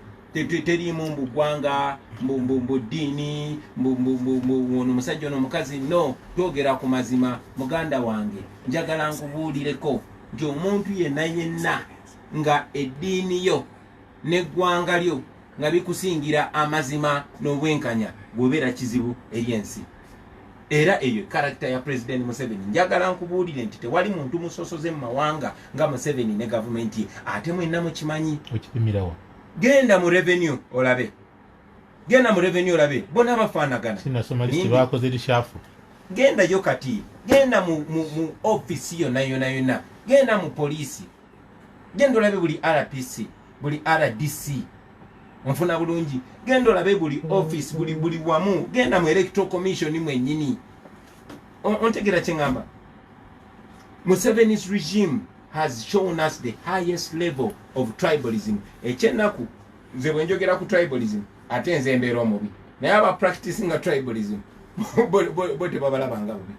terimu mbu ggwanga mbu ddiini ono musajja ono mukazi. No, twogera ku mazima. Muganda wange njagala nkubuulireko nti omuntu yenna nga eddiini yo n'eggwanga lyo nga bikusingira amazima n'obwenkanya bw'obeera kizibu eri ensi. Era eyo karakita ya President Museveni. Njagala nkubuulire nti tewali muntu musosoze mu mawanga nga Museveni ne gavumenti. Ate mwenna mukimanyi. Okipimirawa. Genda mu revenue olabe. Bonna bafaanagana. Sinasoma listi bakoze lishafu. genda yo kati genda mu office yonna genda mu police genda olabe buli RPC buli RDC onfuna bulungi genda olabe buli office buli wamu genda mu electoral commission mwennyini ontegera kyengamba. Museveni's regime has shown us the highest level of tribalism. Ekyenaku nze bwe njogera ku tribalism ate nze mbeera omubi naye aba practicing a tribalism bo tebabalabanga bubi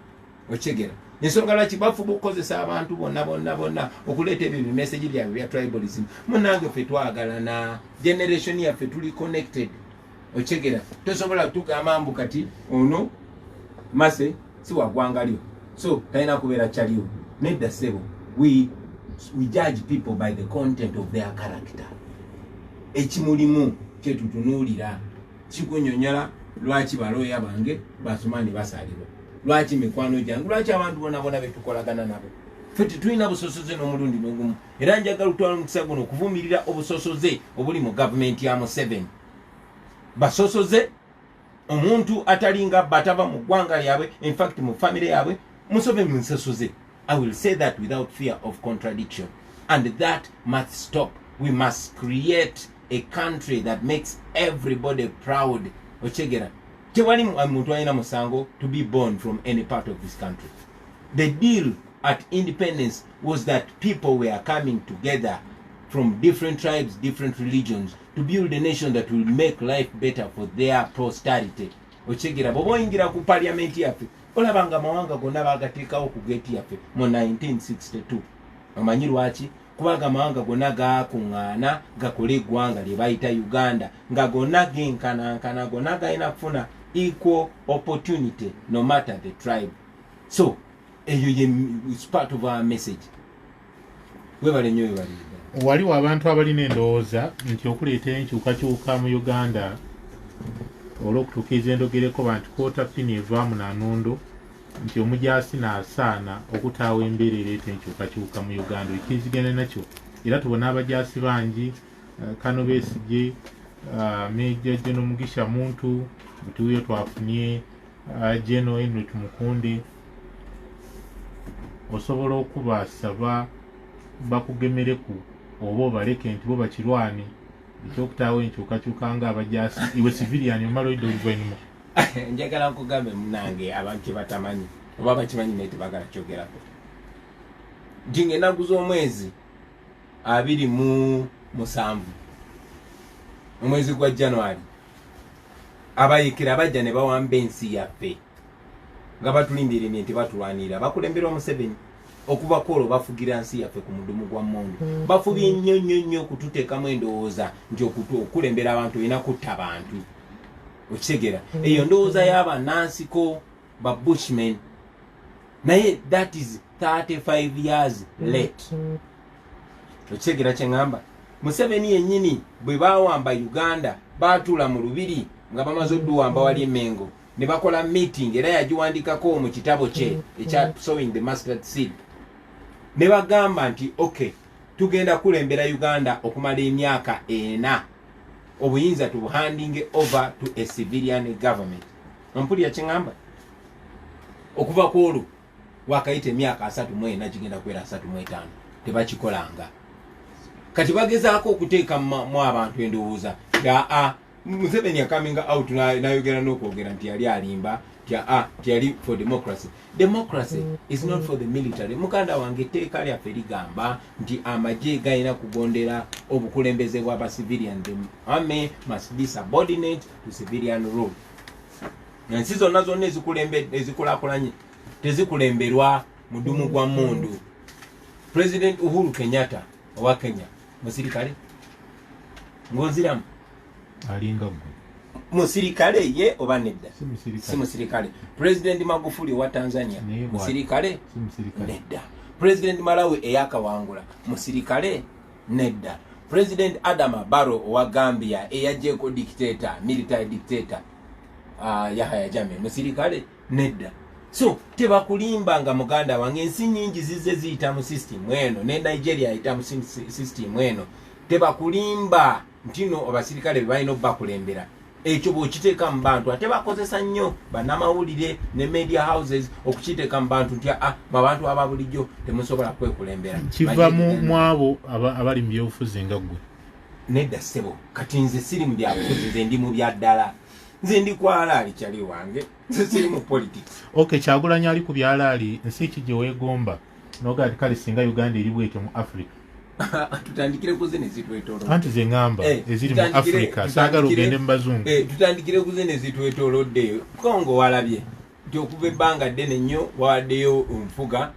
okyegera. Ensonga lwaki bafuba okukozesa abantu bonna okuleeta ebyo bimesagi byabwe bya tribalism. Munange ffe twagalana generation yaffe tuli connected okyegera. Tosobola tugamba mbu kati ono mase si wagwanga lyo so talina kubeera kyaliwo. Nedda ssebo we judge people by the content of their character. Ekimulimu kyetutunuulira kikunyonyola lwaki balooya bange basomani basalibwa lwaki mikwano gyange lwaki abantu bonna betukolagana nabo. Ffe tetulina busosoze n'omulundi n'ogumu era njagala utwala omukisa guno okuvumirira obusosoze obuli mu gavumenti ya Museveni. Basosoze omuntu atalinga batava mu ggwanga lyabwe in fact mu family yabwe Museveni musosoze. I will say that without fear of contradiction. And that must stop. We must create a country that makes everybody proud. Ochegera. Tewali muntu alina musango to be born from any part of this country. The deal at independence was that people were coming together from different tribes, different religions to build a nation that will make life better for their posterity. Ochegera. Bobo ingira ku parliament yaffe. Olabanga mawanga gonna bagateekawo ku gate yaffe mu 1962. Omanyi lwaki? Kubaga mawanga gonna gakuŋŋaana gakola eggwanga lye bayita Uganda nga gonna genkanankana gonna galina kufuna equal opportunity no matter the tribe. So eyo is part of our message. Webale nnyo webale. Waliwo abantu abalina endowooza nti okuleeta enkyukakyuka mu Uganda olw'okutuukiriza endogereko bantu kwota ppini evaamu na nnundo nti omujaasi n'asaana okutaawa embeera ereeta enkyukakyuka mu Uganda. Ekirizigana nakyo era tubona abajaasi bangi Kano Besigye Meja General Mugisha Muntu butuyo twafunye General Henry Tumukunde osobola okubasaba bakugemereku oba obaleke nti bo bakirwane ekyokutaawa enkyukakyuka nga abajaasi iwe civilian omala oyidde oluvannyuma. Njagala nkugambe munange abantu batamanyi oba bakimanyi naye tebagala kyogerako nti ng'ennaku z'omwezi 27 omwezi gwa January abayikira bajja ne bawamba ensi yaffe nga batulindirimye nti batulwanira bakulemberwa Museveni okuva kwolwo bafugira nsi yaffe ku mudumu gwa mmondo. Bafubye nnyo okututeekamu endowooza nti okulembera abantu olina kutta bantu okitegeera. Eyo ndowooza y'abanansiko ba Bushmen naye that is 35 years late. Okitegeera kye ŋŋamba. Museveni yennyini bwe baawamba Uganda baatuula mu lubiri nga bamaze odduwamba wali Mengo ne bakola meeting era yagiwandikako mu kitabo kye ekya Sowing the Mustard Seed ne bagamba nti okay tugenda kulembera Uganda okumala emyaka 4 obuyinza tubuhandinge over to a civilian government. Ompulira kye ŋŋamba okuva ku olwo wakayita emyaka 34 gigenda kubeera 35 tebakikolanga. Kati bagezaako okuteeka mu abantu endowooza Museveni coming out nayogera n'okwogera nti yali alimba nti yali for democracy. Democracy is not for the military. Mukanda wange etteeka lyaffe ligamba nti amagye galina kugondera obukulembeze bw'aba civilian. The army must be subordinate to civilian rule. Ensi zonna ezikulaakulanye tezikulemberwa mudumu gwa mmundu. President Uhuru Kenyatta owa Kenya musirikale ngonziramu alinga musirikale ye oba nedda? Si musirikale. President Magufuli owa Tanzania musirikale? Nedda. President Malawi eyakawangula musirikale? Nedda. President Adama Barrow owa Gambia eyajjeko dictator, military dictator Yahya Jammeh musirikale? Nedda. So tebakulimba nga muganda wange ensi nyingi zize ziyita mu system eno ne Nigeria ayita mu system eno tebakulimba ntino abasirikale balina bakulembera ekyo bw'okiteeka mu bantu ate bakozesa nnyo bannamawulire ne media houses okukiteeka mu bantu nti abantu aba bulijjo temusobola kwekulembera kiva mu abo abali mu byobufuzi nga ggwe nedda ssebo kati nze siri mu byabufuzi nze ndi mu bya ddala nze ndi ku alaali kyali wange nze siri mu politics okay Kyagulanyi ali ku bya alaali nsi ki gye weegomba noga ati kale singa Uganda eri bwetyo mu Africa tutandikire ku zene zitwetoolodde anti ze ngamba eziri mu Africa saagala ogende mu bazungu tutandikire ku zene zitwetoolodde Kongo walabye nti okuva ebbanga ddene nnyo wawaddeyo nfuga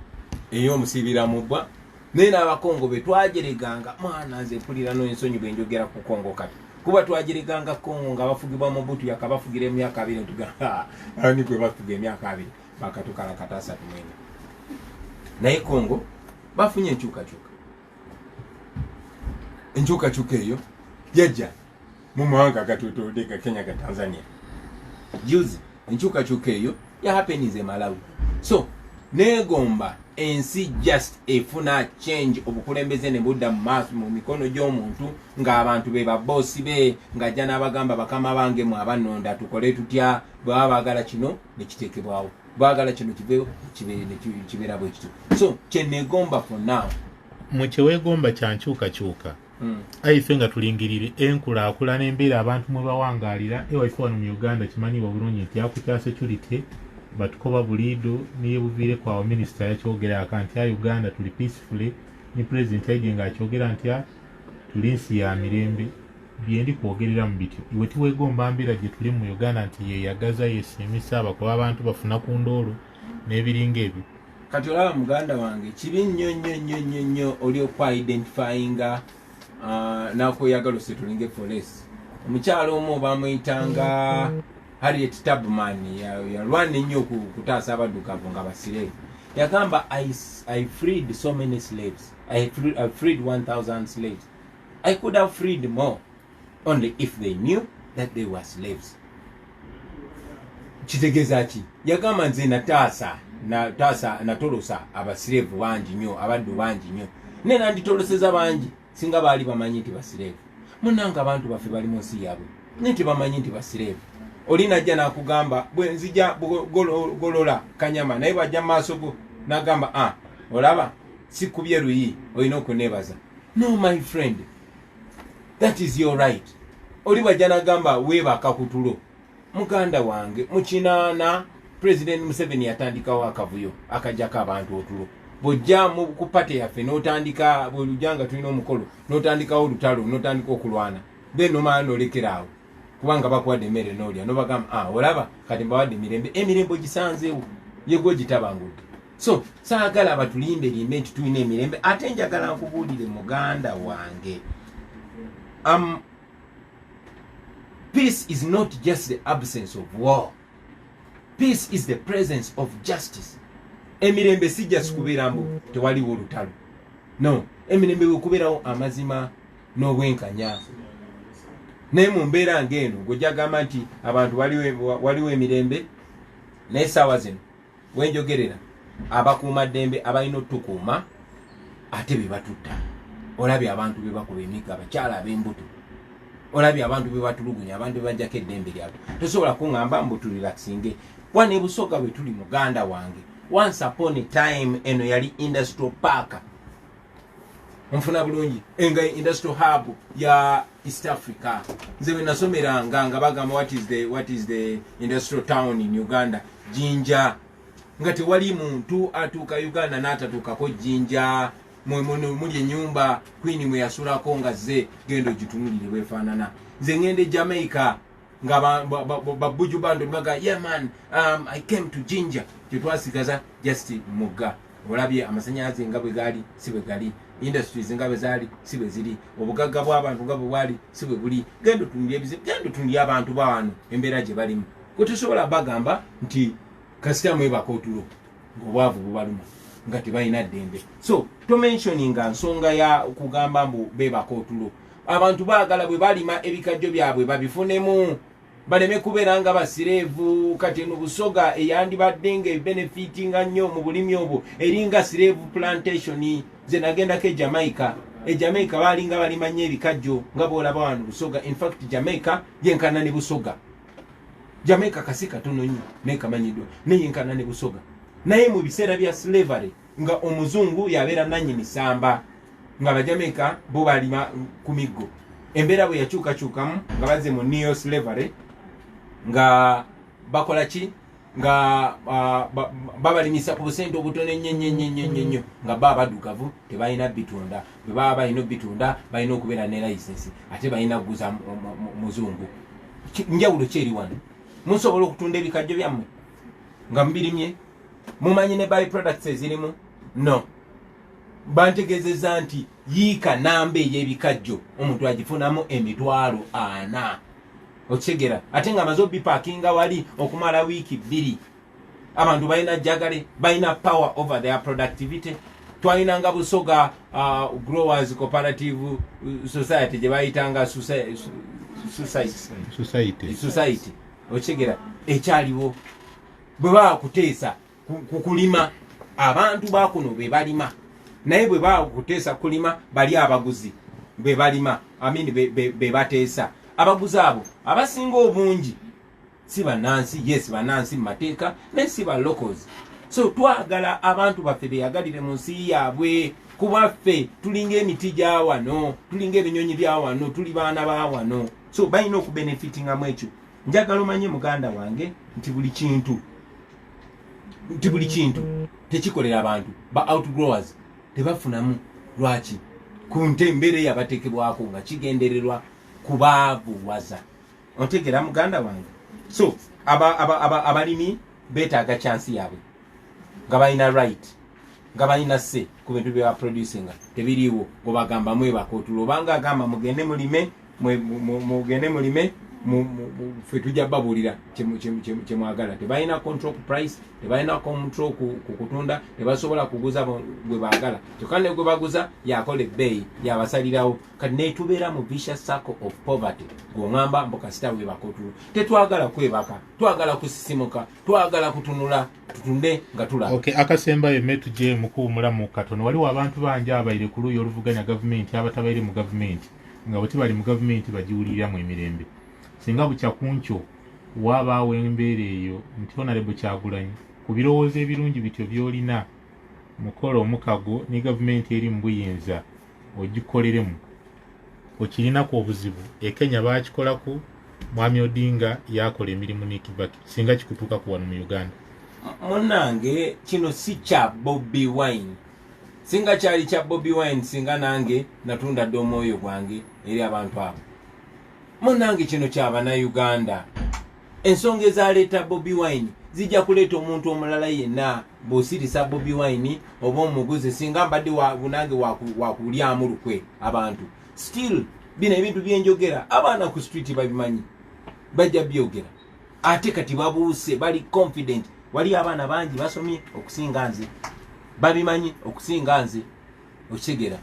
ey'omusibira mubbwa naye n'abakongo be twajereganga mwana nze mpulira n'ensonyi bwe njogera ku Kongo kati kuba twajereganga Kongo nga bafugibwa Mobutu yakabafugira emyaka 2 tuga ani kwe bafuga emyaka 2 bakatukala katasa tumwene naye Kongo bafunye enkyukakyuka eyo yajja mu mawanga gatwetoolodde ga Kenya ga Tanzania juzi enkyukakyuka eyo yahappenize Malawi so neegomba ensi just efuna change obukulembeze ne budda mu maaso mu mikono gy'omuntu ng'abantu be baboosi be ng'ajja n'abagamba bakama bange mu abanonda tukole tutya bwaba baagala kino ne kiteekebwawo baagala kino kiveewo kibeera bwe kityo so kyeneegomba for now mu kyeweegomba kya nkyukakyuka aife nga tulingirire enkulaakulana embeera abantu mwe bawangaalira ewaife wano mu Uganda kimanyiibwa bulungi nti yakutya security batukoba buliido niye buviire kwawo minisita yakyogera akanti ya Uganda tuli peacefully ni president yaije ng'akyogera nti tuli nsi ya mirembe byendi kwogerera mu bityo iwe tiweegomba mbeera gye tuli mu Uganda nti yeyagaza yesimisa abakuba abantu bafuna ku ndoolo n'ebiringa ebyo kati olaba muganda wange kibi nnyo oli okwa identifyinga n'akweyagala osetulinga forest omukyalo omu bamuyitanga Harriet Tubman yalwana nnyo kutaasa abaddugavu nga basireevu yagamba I freed so many slaves I freed 1,000 slaves I could have freed more only if they knew that they were slaves kitegeeza ki yagamba nze natolosa abasireevu bangi nnyo abaddu bangi nnyo naye nanditoloseza bangi singa baali bamanyi nti basireevu munnanga abantu baffe bali mu nsi yaabwe naye tebamanyi nti basireevu oli najja n'akugamba bwe nzija golola kanyama naye bwajja mu maaso go n'agamba olaba sikubye luyi olina okuneebaza no my friend that is your right oli bwajja n'agamba weebaka ku tulo muganda wange mu kinaana President Museveni yatandikawo akavuyo akajjako abantu otulo bw'ojja ku pate yaffe n'otandika bw'olujjanga tulina omukolo n'otandikawo olutalo n'otandika okulwana then omala n'olekeraawo kubanga bakuwadde emmere n'olya n'obagamba olaba kati mbawadde emirembe gisanzeewo yegwe gitabangudde so saagala batulimbe nti tulina emirembe ate njagala nkubuulire muganda wange peace is not just the absence of war peace is the presence of justice emirembe si just kubeera mbu tewaliwo olutalo no emirembe wekubeerawo amazima n'obwenkanya naye mu mbeera ng'eno ng'ojagamba nti abantu waliwo emirembe naye essaawa zino wenjogerera abakuumaddembe abalina otukuuma ate be batutta olabye abantu be bakuba emigga abakyala ab'embuto olabye abantu be batulugunya abantu be bajjako eddembe lyabwe tosobola kuŋŋamba mbu tulirakisinge wane busoga bwe tuli muganda wange once upon a time eno yali industrial park onfuna bulungi enga industrial hub ya East Africa nze bwe nasomeranga nga bagamba what is the industrial town in Uganda Jinja nga tewali muntu atuuka Uganda n'atatuukako Jinja muli ennyumba Queen mwe yasulako nga ze gendo gitunulire bwefaanana nze ngende Jamaica nga babuju bando nibaga man I came to Jinja kyetwasigaza just mugga olabye amasanyalaze nga bwe gaali si bwe gali industries nga bwe zaali si bwe ziri obugagga bw'abantu nga bwe bwali si bwe buli gendo tunulya ebizibu gendo tunulya abantu bawano embeera gye balimu kwe tusobola bagamba nti kasita mwebaka otulo ng'obwavu bubaluma nga tebalina ddembe so tomensioninga nsonga ya kugamba mbu beebaka otulo abantu baagala bwe balima ebikajjo byabwe babifunemu baleme kubeera nga basireevu kati eno busoga eyandibadde nga ebenefitinga nnyo mu bulimi obwo eringa sireevu plantation ze nagendako e Jamaica Jamaica balinga balimanye ebikajjo nga bolaba wano Busoga. In fact Jamaica yenkana ne Busoga. Jamaica kasika tono nnyo nekamanyidwa neyenkana ne Busoga. Naye mu biseera bya slavery nga omuzungu yabeera nannyini samba nga Bajamaica bo balima ku miggo. Embeera bwe yakyukakyukamu nga bazze mu neo slavery nga bakola ki nga babalimisa ku busente obutone nnyo nga badukavu tebalina bitunda bwe baba balina bitunda balina okubeera ne license ate balina kuguza muzungu. Njawulo kyeri wano musobola okutunda ebikajjo byammwe nga mubirimye mumanyi ne by products ezirimu no bantegezeza nti yiika namba ey'ebikajjo omuntu agifunamu $40,000 okigera ate nga amaze obipakinga wali okumala wiiki 2 abantu balina jagale balina power over their productivity. Twalinanga Busoga growers cooperative society gye bayitanga society okigera ekyaliwo bwe bakuteesa kukulima abantu bakuno be balima naye bwe bakuteesa kulima bali abaguzi be balima be bateesa abaguzi abo abasinga obungi si bannansi yes bannansi mu mateeka naye si ba locals. So twagala abantu baffe beyagalire mu nsi yaabwe kubaffe tulinga emiti gya wano tulinga ebinyonyi bya wano tuli baana ba wano so balina okubenefitingamu ekyo. Njagala omanye muganda wange nti buli kintu tekikolera abantu ba outgrowers tebafunamu lwaki ku ntembere yabatekebwako nga kigendererwa kubaabuwaza ontegera muganda wange. So abalimi betaaga chance yaabwe nga balina right nga balina se ku bintu bye baproducinga tebiriiwo ngobagamba mwebaka otulo obanga agamba mugende mulime ffe tujja babuulira kyemwagala. Tebalina control ku price tebalina control ku kutunda tebasobola kuguza bwe baagala kyokka ne gwe baguza yakola ebbeeyi yabasalirawo kati netubeera mu vicious circle of poverty gwoŋŋamba mbokasita bwe bakotulo. Tetwagala kwebaka twagala kusisimuka twagala kutunula tutunde nga tulaba. Okay, akasembayo metu je mukuwumulamu katono waliwo abantu bangi abaire ku luuyi oluvuganya gavumenti abatabaire mu gavumenti nga bwe tibali mu gavumenti bagiwuliramu emirembe singa bukya kunkyo wabaawo embeera eyo nti Honorable Kyagulanyi ku birowoozo ebirungi bityo by'olina mukola omukago ne gavumenti eri mu buyinza ogikoleremu okirinaku obuzibu Kenya bakikolako Mwami Odinga yakola emirimu ne Kibaki singa kikutuuka ku wano mu Uganda. Munnange kino si kya Bobi Wine singa kyali kya Bobi Wine singa nange natunda dde omwoyo gwange eri abantu abo. Munnange kino ky'abana Uganda. Ensonga ezaleeta Bobi Wine zijja kuleeta omuntu omulala yenna bw'osirisa Bobi Wine oba omuguze singa mbadde bunange wakulyamu lukwe abantu. Still bino ebintu byenjogera abaana ku street babimanyi bajja byogera ate kati babuuse bali confident. Wali abaana bangi basomye okusinga nze babimanyi okusinga nze okigera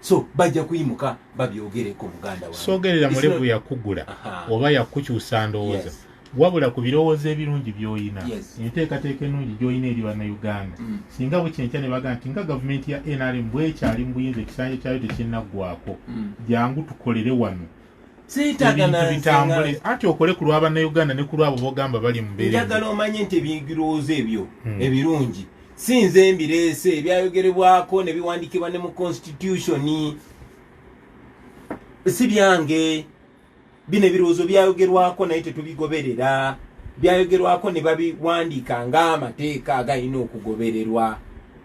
so bajja kuyimuka babyogereko Buganda wange. Sogerera mu level yakugula oba yakukyusa ndowooza wabula ku birowoozo ebirungi by'oyina enteekateeka ennungi gy'oyina eri Bannayuganda singa bukyenkya ne baga nti nga gavumenti ya NRM bwekyali mu buyinza ekisanja kyayo tekinnaggwako jangu tukolere wano bitambule ati okole ku lw'Abannayuganda ne ku lwabo bogamba bali mu mbeera. Njagala omanye nti ebirowoozo ebyo ebirungi sinze mbireese ebyayogerebwako ne biwandiikibwa ne mu constitution si byange. Bino ebirowoozo byayogerwako naye tetubigoberera byayogerwako ne babiwandiika ng'amateeka agalina okugobererwa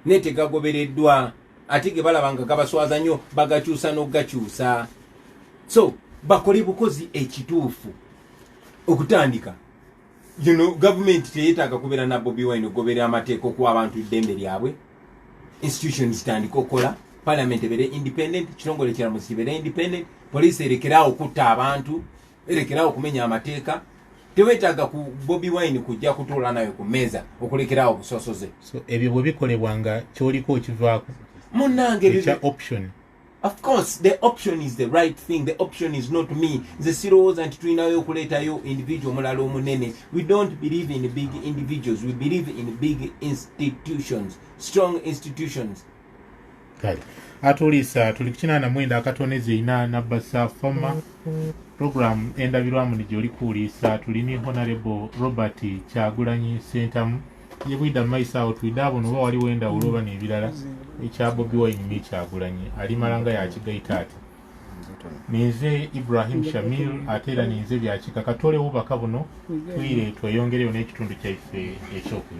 naye tegagobereddwa ate ge balaba nga gabaswaza nnyo bagakyusa n'okugakyusa. So bakole bukozi ekituufu okutandika. Government teyeetaaga kubeera na Bobi Wine okugoberera amateeka okuwa abantu eddembe lyabwe. Institutions zitandika okukola parliament ebeere independent kitongole kiramuzi kibeere independent police erekeraawo okutta abantu erekeraawo okumenya amateeka. Teweetaaga ku Bobi Wine kujja kutuula nayo ku mmeeza okulekeraawo obusosoze. So ebyo bwe bikolebwanga kyoliko okivaako munnange option. Of course the option is the right thing. The option is not me nze sirowooza nti tulinayo okuleetayo individual mulala omunene. We don't believe in big individuals, we believe in big institutions, strong institutions. kale atuliisa tuli ku 89 akatonezi 4 Nabasa Foma program endabirwamu ni gy'oli kuwuliisa tuli ne Honorable Robert Kyagulanyi Sentamu ye bwidda mu maiso awo twidde abono oba waliwo endawulo oba n'ebirala ekya Bobi Wine ne Kyagulanyi alimala nga yakigaita ati ninze Ibrahim Shamil ate era ninze byakika katole wubaka buno twire tweyongereyo n'ekitundu kyaffe ekyokubiri.